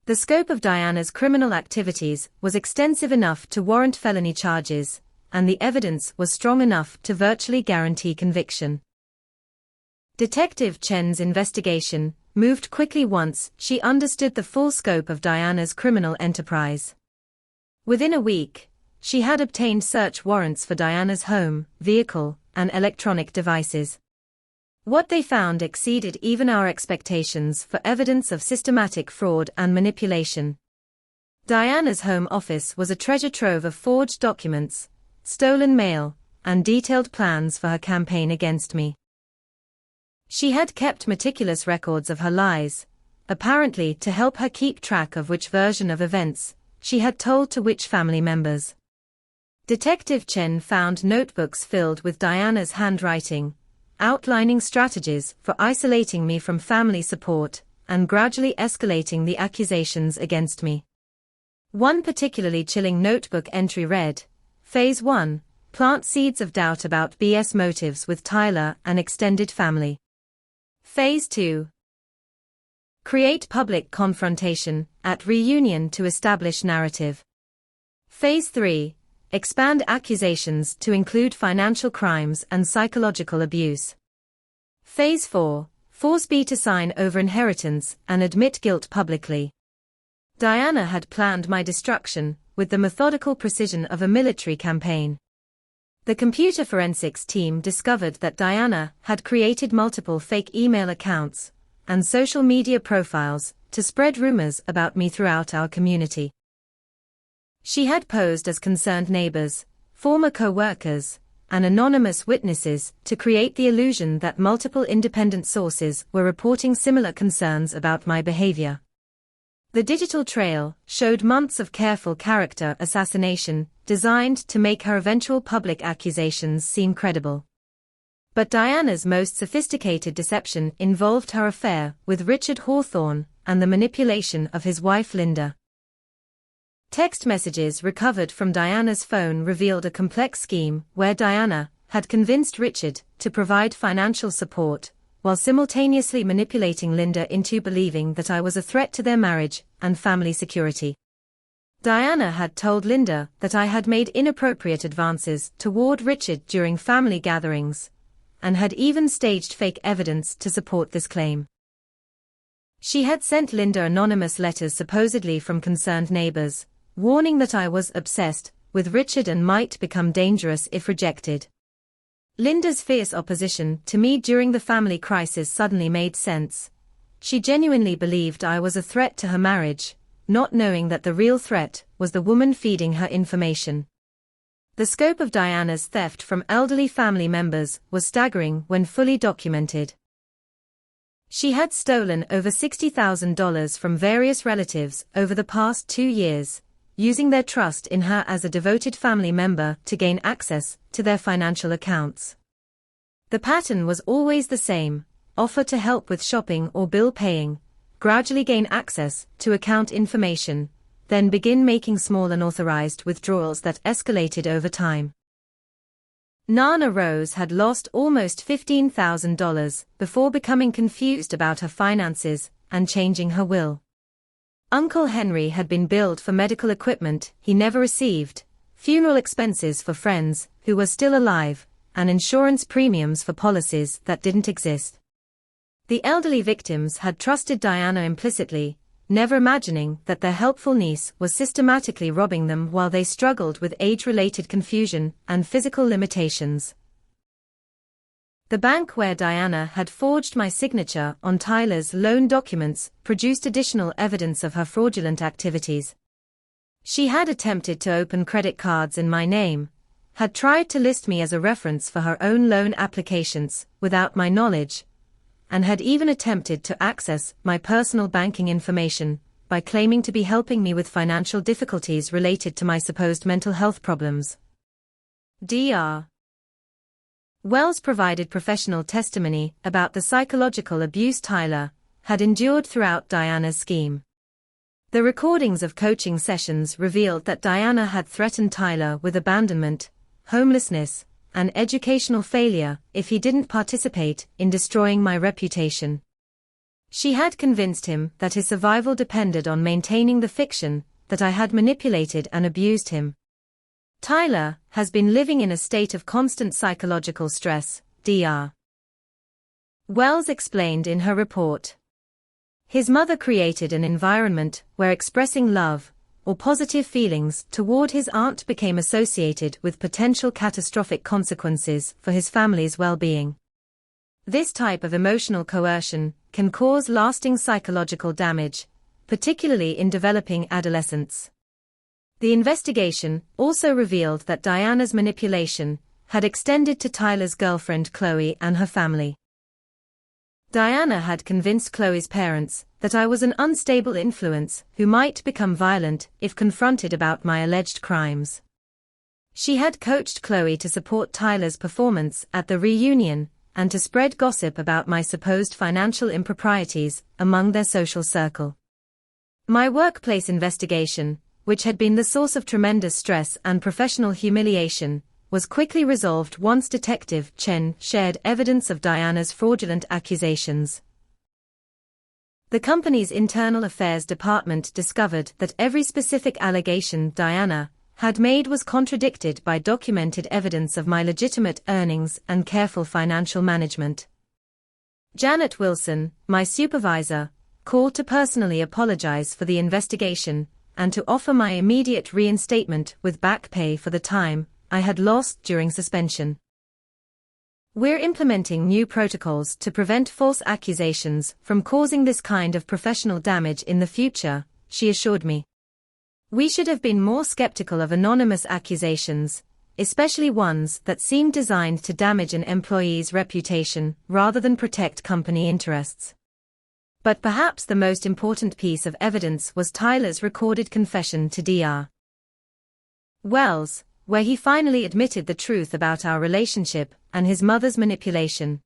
The scope of Diana's criminal activities was extensive enough to warrant felony charges, and the evidence was strong enough to virtually guarantee conviction. Detective Chen's investigation moved quickly once she understood the full scope of Diana's criminal enterprise. Within a week, she had obtained search warrants for Diana's home, vehicle, and electronic devices. What they found exceeded even our expectations for evidence of systematic fraud and manipulation. Diana's home office was a treasure trove of forged documents, stolen mail, and detailed plans for her campaign against me. She had kept meticulous records of her lies, apparently to help her keep track of which version of events she had told to which family members. Detective Chen found notebooks filled with Diana's handwriting, outlining strategies for isolating me from family support and gradually escalating the accusations against me. One particularly chilling notebook entry read, Phase 1, plant seeds of doubt about BS motives with Tyler and extended family. Phase 2. Create public confrontation at reunion to establish narrative. Phase 3. Expand accusations to include financial crimes and psychological abuse. Phase 4. Force B to sign over inheritance and admit guilt publicly. Diana had planned my destruction with the methodical precision of a military campaign. The computer forensics team discovered that Diana had created multiple fake email accounts and social media profiles to spread rumors about me throughout our community. She had posed as concerned neighbors, former co-workers, and anonymous witnesses to create the illusion that multiple independent sources were reporting similar concerns about my behavior. The digital trail showed months of careful character assassination designed to make her eventual public accusations seem credible. But Diana's most sophisticated deception involved her affair with Richard Hawthorne and the manipulation of his wife Linda. Text messages recovered from Diana's phone revealed a complex scheme where Diana had convinced Richard to provide financial support, while simultaneously manipulating Linda into believing that I was a threat to their marriage and family security. Diana had told Linda that I had made inappropriate advances toward Richard during family gatherings, and had even staged fake evidence to support this claim. She had sent Linda anonymous letters supposedly from concerned neighbors, warning that I was obsessed with Richard and might become dangerous if rejected. Linda's fierce opposition to me during the family crisis suddenly made sense. She genuinely believed I was a threat to her marriage, not knowing that the real threat was the woman feeding her information. The scope of Diana's theft from elderly family members was staggering when fully documented. She had stolen over $60,000 from various relatives over the past 2 years, using their trust in her as a devoted family member to gain access to their financial accounts. The pattern was always the same: offer to help with shopping or bill paying, gradually gain access to account information, then begin making small unauthorized withdrawals that escalated over time. Nana Rose had lost almost $15,000 before becoming confused about her finances and changing her will. Uncle Henry had been billed for medical equipment he never received, funeral expenses for friends who were still alive, and insurance premiums for policies that didn't exist. The elderly victims had trusted Diana implicitly, never imagining that their helpful niece was systematically robbing them while they struggled with age-related confusion and physical limitations. The bank where Diana had forged my signature on Tyler's loan documents produced additional evidence of her fraudulent activities. She had attempted to open credit cards in my name, had tried to list me as a reference for her own loan applications without my knowledge, and had even attempted to access my personal banking information by claiming to be helping me with financial difficulties related to my supposed mental health problems. Dr. Wells provided professional testimony about the psychological abuse Tyler had endured throughout Diana's scheme. The recordings of coaching sessions revealed that Diana had threatened Tyler with abandonment, homelessness, and educational failure if he didn't participate in destroying my reputation. She had convinced him that his survival depended on maintaining the fiction that I had manipulated and abused him. Tyler has been living in a state of constant psychological stress, Dr. Wells explained in her report. His mother created an environment where expressing love or positive feelings toward his aunt became associated with potential catastrophic consequences for his family's well-being. This type of emotional coercion can cause lasting psychological damage, particularly in developing adolescents. The investigation also revealed that Diana's manipulation had extended to Tyler's girlfriend Chloe and her family. Diana had convinced Chloe's parents that I was an unstable influence who might become violent if confronted about my alleged crimes. She had coached Chloe to support Tyler's performance at the reunion and to spread gossip about my supposed financial improprieties among their social circle. My workplace investigation, which had been the source of tremendous stress and professional humiliation, was quickly resolved once Detective Chen shared evidence of Diana's fraudulent accusations. The company's internal affairs department discovered that every specific allegation Diana had made was contradicted by documented evidence of my legitimate earnings and careful financial management. Janet Wilson, my supervisor, called to personally apologize for the investigation and to offer my immediate reinstatement with back pay for the time I had lost during suspension. We're implementing new protocols to prevent false accusations from causing this kind of professional damage in the future, she assured me. We should have been more skeptical of anonymous accusations, especially ones that seemed designed to damage an employee's reputation rather than protect company interests. But perhaps the most important piece of evidence was Tyler's recorded confession to Dr. Wells, where he finally admitted the truth about our relationship and his mother's manipulation.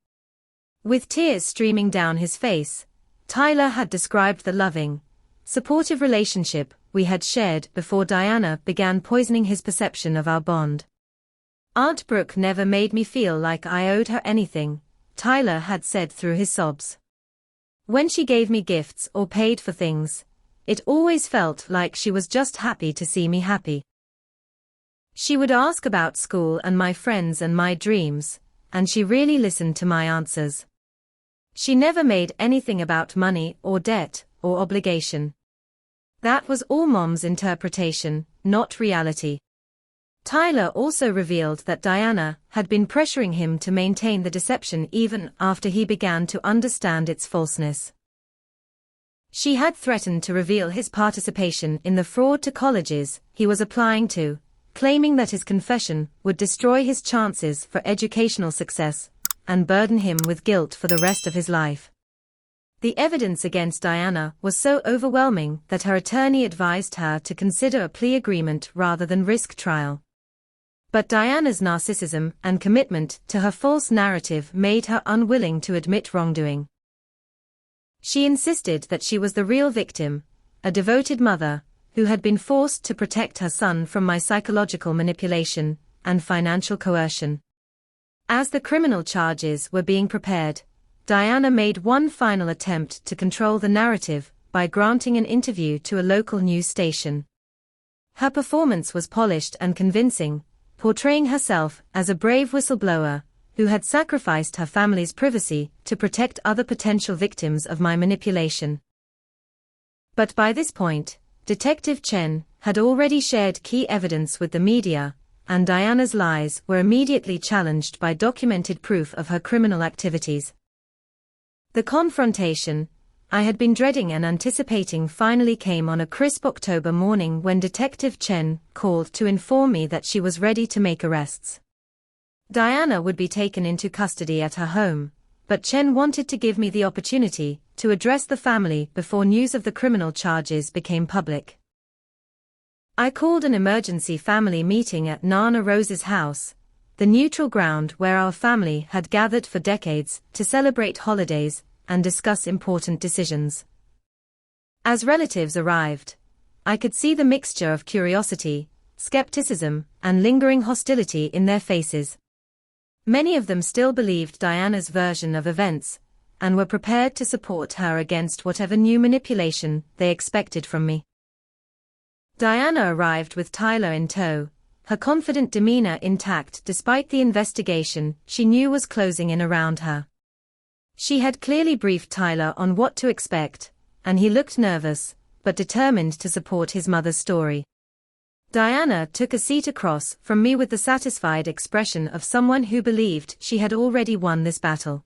With tears streaming down his face, Tyler had described the loving, supportive relationship we had shared before Diana began poisoning his perception of our bond. Aunt Brooke never made me feel like I owed her anything, Tyler had said through his sobs. When she gave me gifts or paid for things, it always felt like she was just happy to see me happy. She would ask about school and my friends and my dreams, and she really listened to my answers. She never made anything about money or debt or obligation. That was all Mom's interpretation, not reality. Tyler also revealed that Diana had been pressuring him to maintain the deception even after he began to understand its falseness. She had threatened to reveal his participation in the fraud to colleges he was applying to, claiming that his confession would destroy his chances for educational success and burden him with guilt for the rest of his life. The evidence against Diana was so overwhelming that her attorney advised her to consider a plea agreement rather than risk trial. But Diana's narcissism and commitment to her false narrative made her unwilling to admit wrongdoing. She insisted that she was the real victim, a devoted mother, who had been forced to protect her son from my psychological manipulation and financial coercion. As the criminal charges were being prepared, Diana made one final attempt to control the narrative by granting an interview to a local news station. Her performance was polished and convincing, portraying herself as a brave whistleblower who had sacrificed her family's privacy to protect other potential victims of my manipulation. But by this point, Detective Chen had already shared key evidence with the media, and Diana's lies were immediately challenged by documented proof of her criminal activities. The confrontation I had been dreading and anticipating finally came on a crisp October morning when Detective Chen called to inform me that she was ready to make arrests. Diana would be taken into custody at her home, but Chen wanted to give me the opportunity to address the family before news of the criminal charges became public. I called an emergency family meeting at Nana Rose's house, the neutral ground where our family had gathered for decades to celebrate holidays and discuss important decisions. As relatives arrived, I could see the mixture of curiosity, skepticism, and lingering hostility in their faces. Many of them still believed Diana's version of events, and were prepared to support her against whatever new manipulation they expected from me. Diana arrived with Tyler in tow, her confident demeanor intact despite the investigation she knew was closing in around her. She had clearly briefed Tyler on what to expect, and he looked nervous, but determined to support his mother's story. Diana took a seat across from me with the satisfied expression of someone who believed she had already won this battle.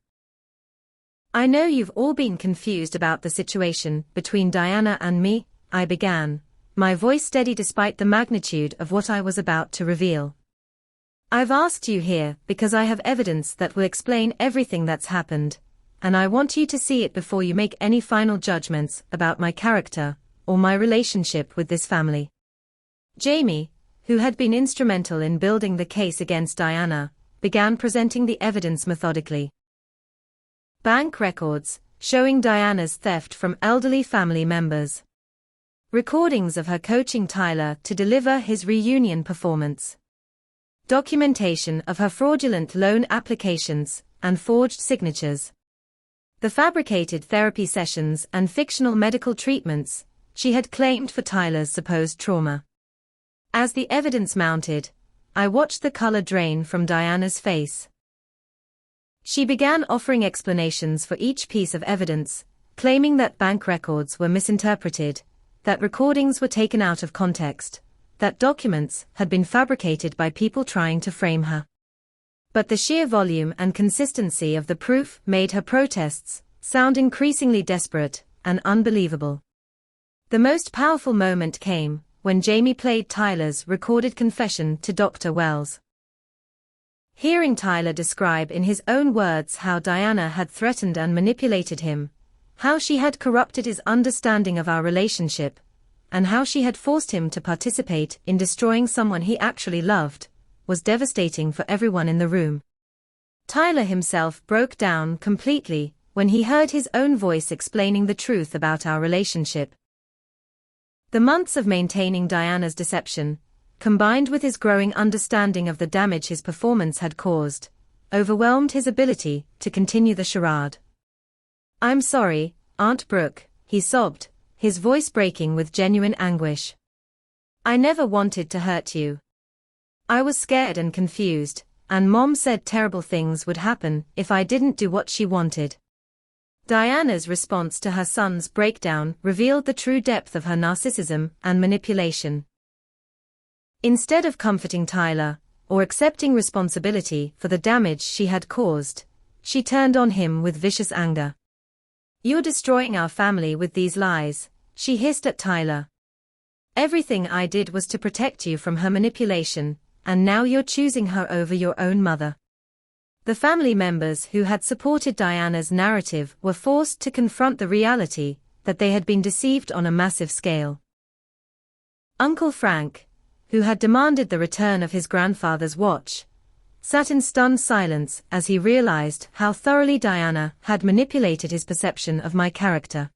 "I know you've all been confused about the situation between Diana and me," I began, my voice steady despite the magnitude of what I was about to reveal. "I've asked you here because I have evidence that will explain everything that's happened, and I want you to see it before you make any final judgments about my character or my relationship with this family." Jamie, who had been instrumental in building the case against Diana, began presenting the evidence methodically. Bank records, showing Diana's theft from elderly family members. Recordings of her coaching Tyler to deliver his reunion performance. Documentation of her fraudulent loan applications and forged signatures. The fabricated therapy sessions and fictional medical treatments she had claimed for Tyler's supposed trauma. As the evidence mounted, I watched the color drain from Diana's face. She began offering explanations for each piece of evidence, claiming that bank records were misinterpreted, that recordings were taken out of context, that documents had been fabricated by people trying to frame her. But the sheer volume and consistency of the proof made her protests sound increasingly desperate and unbelievable. The most powerful moment came when Jamie played Tyler's recorded confession to Dr. Wells. Hearing Tyler describe in his own words how Diana had threatened and manipulated him, how she had corrupted his understanding of our relationship, and how she had forced him to participate in destroying someone he actually loved, was devastating for everyone in the room. Tyler himself broke down completely when he heard his own voice explaining the truth about our relationship. The months of maintaining Diana's deception, combined with his growing understanding of the damage his performance had caused, overwhelmed his ability to continue the charade. "I'm sorry, Aunt Brooke," he sobbed, his voice breaking with genuine anguish. "I never wanted to hurt you. I was scared and confused, and Mom said terrible things would happen if I didn't do what she wanted." Diana's response to her son's breakdown revealed the true depth of her narcissism and manipulation. Instead of comforting Tyler, or accepting responsibility for the damage she had caused, she turned on him with vicious anger. "You're destroying our family with these lies," she hissed at Tyler. "Everything I did was to protect you from her manipulation, and now you're choosing her over your own mother." The family members who had supported Diana's narrative were forced to confront the reality that they had been deceived on a massive scale. Uncle Frank, who had demanded the return of his grandfather's watch, sat in stunned silence as he realized how thoroughly Diana had manipulated his perception of my character.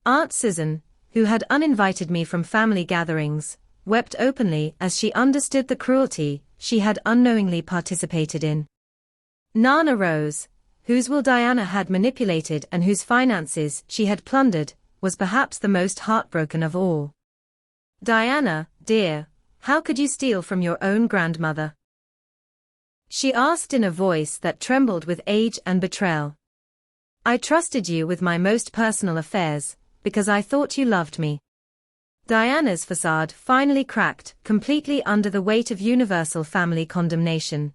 Aunt Susan, who had uninvited me from family gatherings, wept openly as she understood the cruelty she had unknowingly participated in. Nana Rose, whose will Diana had manipulated and whose finances she had plundered, was perhaps the most heartbroken of all. "Diana, dear, how could you steal from your own grandmother?" she asked in a voice that trembled with age and betrayal. "I trusted you with my most personal affairs, because I thought you loved me." Diana's facade finally cracked, completely under the weight of universal family condemnation.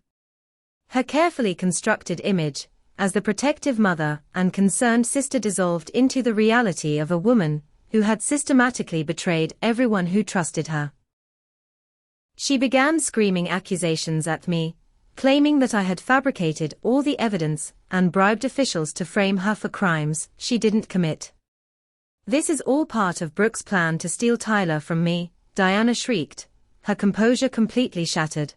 Her carefully constructed image, as the protective mother and concerned sister, dissolved into the reality of a woman who had systematically betrayed everyone who trusted her. She began screaming accusations at me, claiming that I had fabricated all the evidence and bribed officials to frame her for crimes she didn't commit. "This is all part of Brooke's plan to steal Tyler from me," Diana shrieked, her composure completely shattered.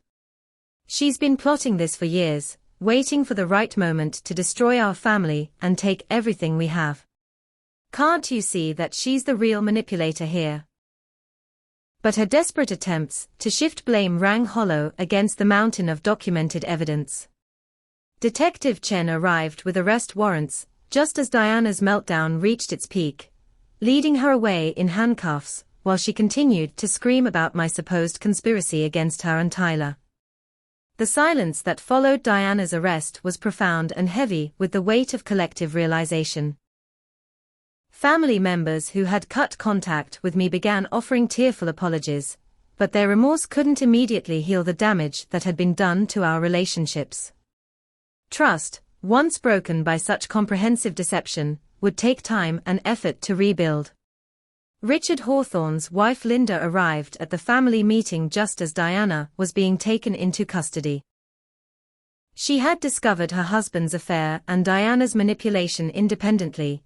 "She's been plotting this for years, waiting for the right moment to destroy our family and take everything we have. Can't you see that she's the real manipulator here?" But her desperate attempts to shift blame rang hollow against the mountain of documented evidence. Detective Chen arrived with arrest warrants, just as Diana's meltdown reached its peak, leading her away in handcuffs, while she continued to scream about my supposed conspiracy against her and Tyler. The silence that followed Diana's arrest was profound and heavy with the weight of collective realization. Family members who had cut contact with me began offering tearful apologies, but their remorse couldn't immediately heal the damage that had been done to our relationships. Trust, once broken by such comprehensive deception, would take time and effort to rebuild. Richard Hawthorne's wife Linda arrived at the family meeting just as Diana was being taken into custody. She had discovered her husband's affair and Diana's manipulation independently,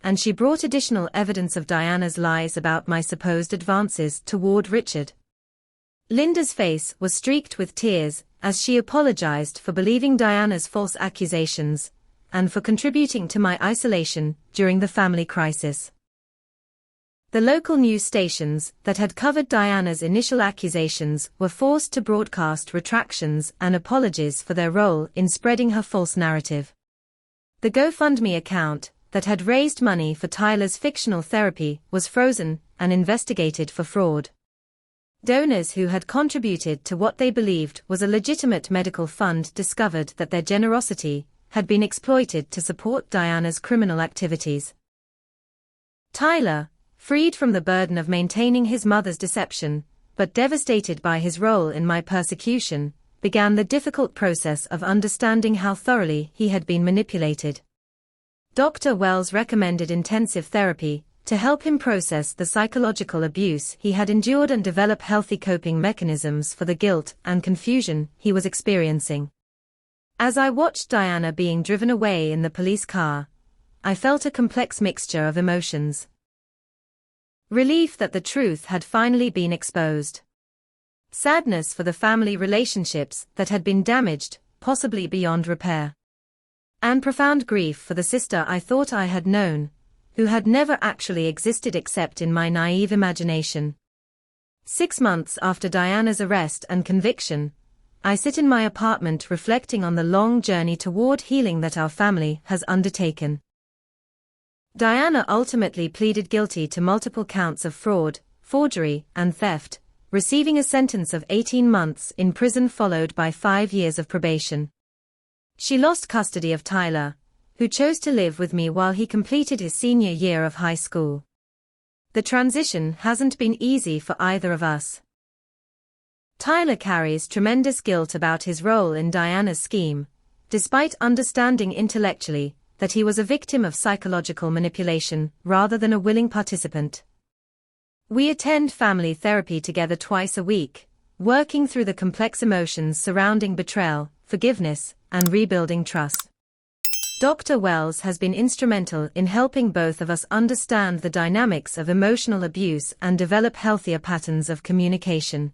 and she brought additional evidence of Diana's lies about my supposed advances toward Richard. Linda's face was streaked with tears as she apologized for believing Diana's false accusations and for contributing to my isolation during the family crisis. The local news stations that had covered Diana's initial accusations were forced to broadcast retractions and apologies for their role in spreading her false narrative. The GoFundMe account that had raised money for Tyler's fictional therapy was frozen and investigated for fraud. Donors who had contributed to what they believed was a legitimate medical fund discovered that their generosity had been exploited to support Diana's criminal activities. Tyler, freed from the burden of maintaining his mother's deception, but devastated by his role in my persecution, began the difficult process of understanding how thoroughly he had been manipulated. Dr. Wells recommended intensive therapy to help him process the psychological abuse he had endured and develop healthy coping mechanisms for the guilt and confusion he was experiencing. As I watched Diana being driven away in the police car, I felt a complex mixture of emotions. Relief that the truth had finally been exposed. Sadness for the family relationships that had been damaged, possibly beyond repair. And profound grief for the sister I thought I had known, who had never actually existed except in my naive imagination. 6 months after Diana's arrest and conviction, I sit in my apartment reflecting on the long journey toward healing that our family has undertaken. Diana ultimately pleaded guilty to multiple counts of fraud, forgery, and theft, receiving a sentence of 18 months in prison followed by 5 years of probation. She lost custody of Tyler, who chose to live with me while he completed his senior year of high school. The transition hasn't been easy for either of us. Tyler carries tremendous guilt about his role in Diana's scheme, despite understanding intellectually that he was a victim of psychological manipulation rather than a willing participant. We attend family therapy together twice a week, working through the complex emotions surrounding betrayal, forgiveness, and rebuilding trust. Dr. Wells has been instrumental in helping both of us understand the dynamics of emotional abuse and develop healthier patterns of communication.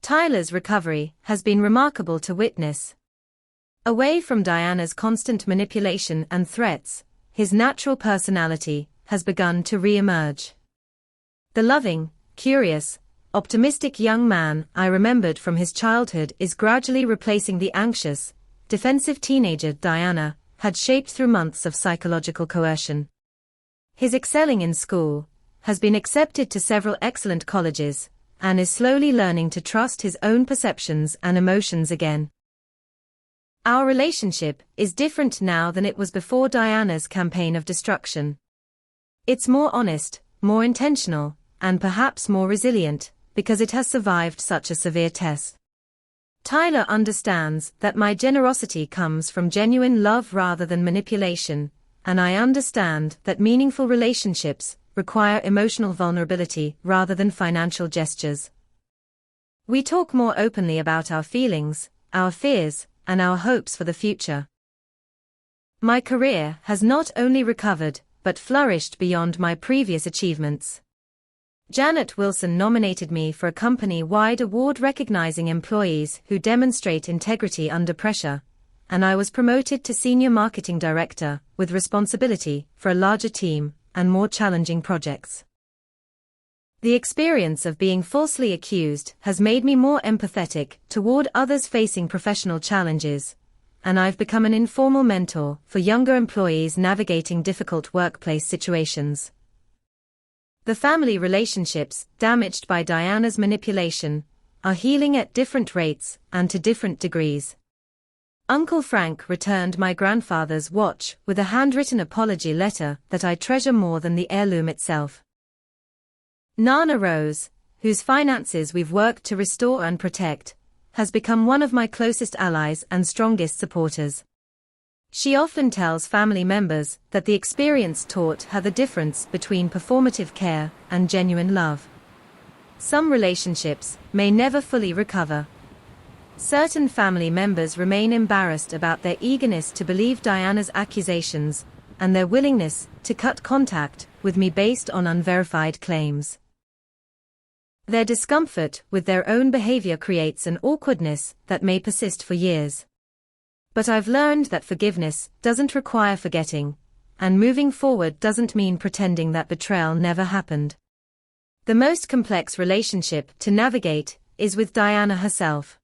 Tyler's recovery has been remarkable to witness. Away from Diana's constant manipulation and threats, his natural personality has begun to re-emerge. The loving, curious, optimistic young man I remembered from his childhood is gradually replacing the anxious, defensive teenager Diana had shaped through months of psychological coercion. His excelling in school, has been accepted to several excellent colleges, and is slowly learning to trust his own perceptions and emotions again. Our relationship is different now than it was before Diana's campaign of destruction. It's more honest, more intentional, and perhaps more resilient, because it has survived such a severe test. Tyler understands that my generosity comes from genuine love rather than manipulation, and I understand that meaningful relationships require emotional vulnerability rather than financial gestures. We talk more openly about our feelings, our fears, and our hopes for the future. My career has not only recovered, but flourished beyond my previous achievements. Janet Wilson nominated me for a company-wide award recognizing employees who demonstrate integrity under pressure, and I was promoted to Senior Marketing Director, with responsibility for a larger team and more challenging projects. The experience of being falsely accused has made me more empathetic toward others facing professional challenges, and I've become an informal mentor for younger employees navigating difficult workplace situations. The family relationships damaged by Diana's manipulation are healing at different rates and to different degrees. Uncle Frank returned my grandfather's watch with a handwritten apology letter that I treasure more than the heirloom itself. Nana Rose, whose finances we've worked to restore and protect, has become one of my closest allies and strongest supporters. She often tells family members that the experience taught her the difference between performative care and genuine love. Some relationships may never fully recover. Certain family members remain embarrassed about their eagerness to believe Diana's accusations, and their willingness to cut contact with me based on unverified claims. Their discomfort with their own behavior creates an awkwardness that may persist for years. But I've learned that forgiveness doesn't require forgetting, and moving forward doesn't mean pretending that betrayal never happened. The most complex relationship to navigate is with Diana herself.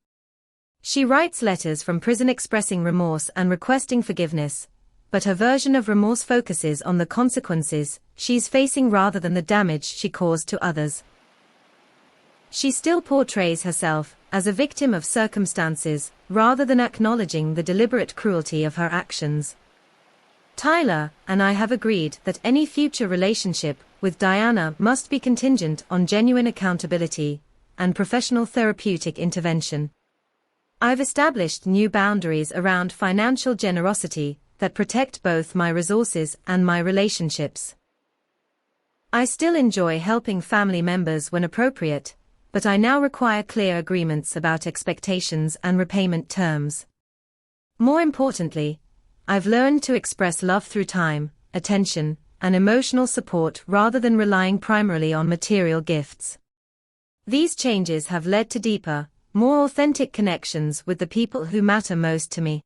She writes letters from prison expressing remorse and requesting forgiveness, but her version of remorse focuses on the consequences she's facing rather than the damage she caused to others. She still portrays herself as a victim of circumstances, rather than acknowledging the deliberate cruelty of her actions. Tyler and I have agreed that any future relationship with Diana must be contingent on genuine accountability and professional therapeutic intervention. I've established new boundaries around financial generosity that protect both my resources and my relationships. I still enjoy helping family members when appropriate, but I now require clear agreements about expectations and repayment terms. More importantly, I've learned to express love through time, attention, and emotional support rather than relying primarily on material gifts. These changes have led to deeper, more authentic connections with the people who matter most to me.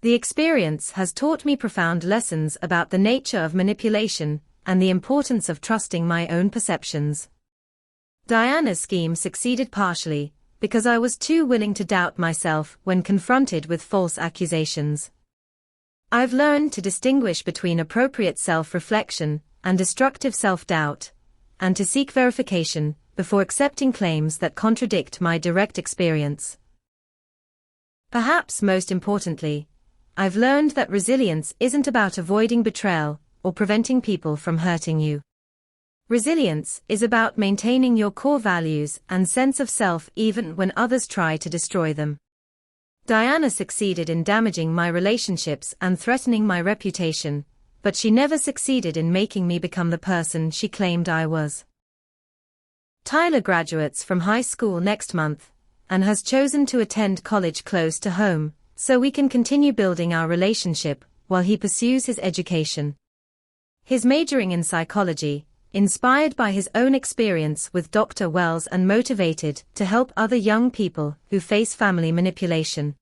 The experience has taught me profound lessons about the nature of manipulation and the importance of trusting my own perceptions. Diana's scheme succeeded partially because I was too willing to doubt myself when confronted with false accusations. I've learned to distinguish between appropriate self-reflection and destructive self-doubt, and to seek verification before accepting claims that contradict my direct experience. Perhaps most importantly, I've learned that resilience isn't about avoiding betrayal or preventing people from hurting you. Resilience is about maintaining your core values and sense of self even when others try to destroy them. Diana succeeded in damaging my relationships and threatening my reputation, but she never succeeded in making me become the person she claimed I was. Tyler graduates from high school next month and has chosen to attend college close to home, so we can continue building our relationship while he pursues his education. He's majoring in psychology, inspired by his own experience with Dr. Wells and motivated to help other young people who face family manipulation.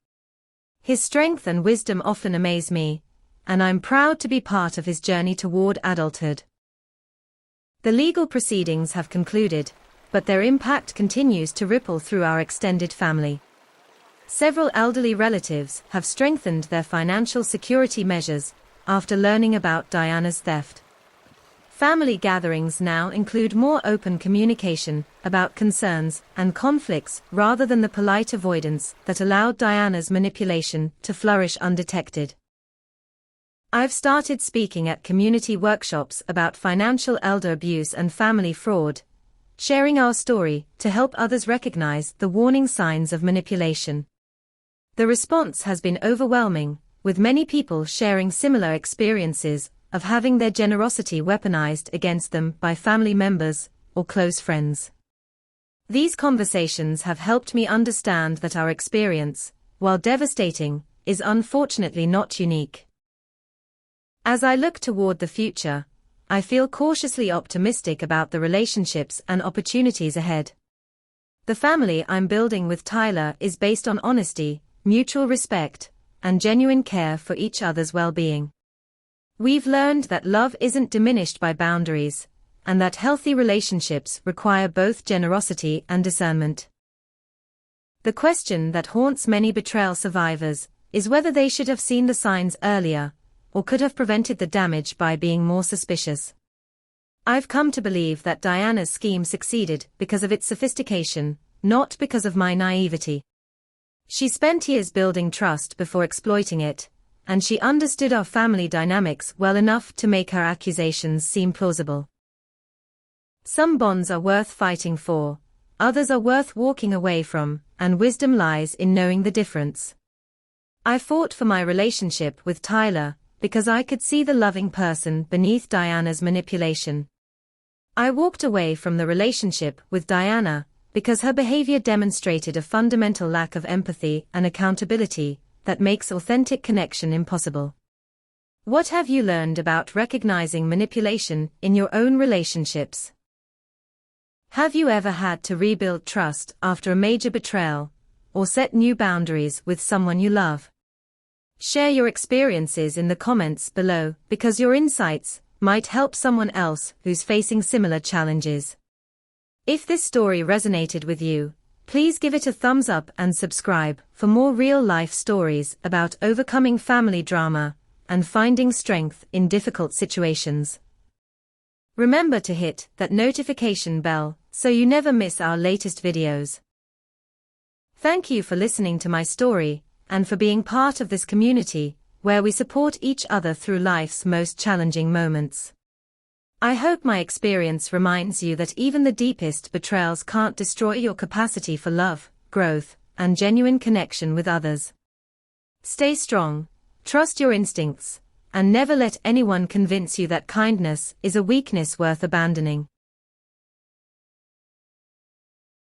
His strength and wisdom often amaze me, and I'm proud to be part of his journey toward adulthood. The legal proceedings have concluded, but their impact continues to ripple through our extended family. Several elderly relatives have strengthened their financial security measures after learning about Diana's theft. Family gatherings now include more open communication about concerns and conflicts rather than the polite avoidance that allowed Diana's manipulation to flourish undetected. I've started speaking at community workshops about financial elder abuse and family fraud, sharing our story to help others recognize the warning signs of manipulation. The response has been overwhelming, with many people sharing similar experiences of having their generosity weaponized against them by family members or close friends. These conversations have helped me understand that our experience, while devastating, is unfortunately not unique. As I look toward the future, I feel cautiously optimistic about the relationships and opportunities ahead. The family I'm building with Tyler is based on honesty, mutual respect, and genuine care for each other's well-being. We've learned that love isn't diminished by boundaries, and that healthy relationships require both generosity and discernment. The question that haunts many betrayal survivors is whether they should have seen the signs earlier, or could have prevented the damage by being more suspicious. I've come to believe that Diana's scheme succeeded because of its sophistication, not because of my naivety. She spent years building trust before exploiting it, and she understood our family dynamics well enough to make her accusations seem plausible. Some bonds are worth fighting for, others are worth walking away from, and wisdom lies in knowing the difference. I fought for my relationship with Tyler because I could see the loving person beneath Diana's manipulation. I walked away from the relationship with Diana because her behavior demonstrated a fundamental lack of empathy and accountability that makes authentic connection impossible. What have you learned about recognizing manipulation in your own relationships? Have you ever had to rebuild trust after a major betrayal, or set new boundaries with someone you love? Share your experiences in the comments below because your insights might help someone else who's facing similar challenges. If this story resonated with you, please give it a thumbs up and subscribe for more real-life stories about overcoming family drama and finding strength in difficult situations. Remember to hit that notification bell so you never miss our latest videos. Thank you for listening to my story and for being part of this community where we support each other through life's most challenging moments. I hope my experience reminds you that even the deepest betrayals can't destroy your capacity for love, growth, and genuine connection with others. Stay strong, trust your instincts, and never let anyone convince you that kindness is a weakness worth abandoning.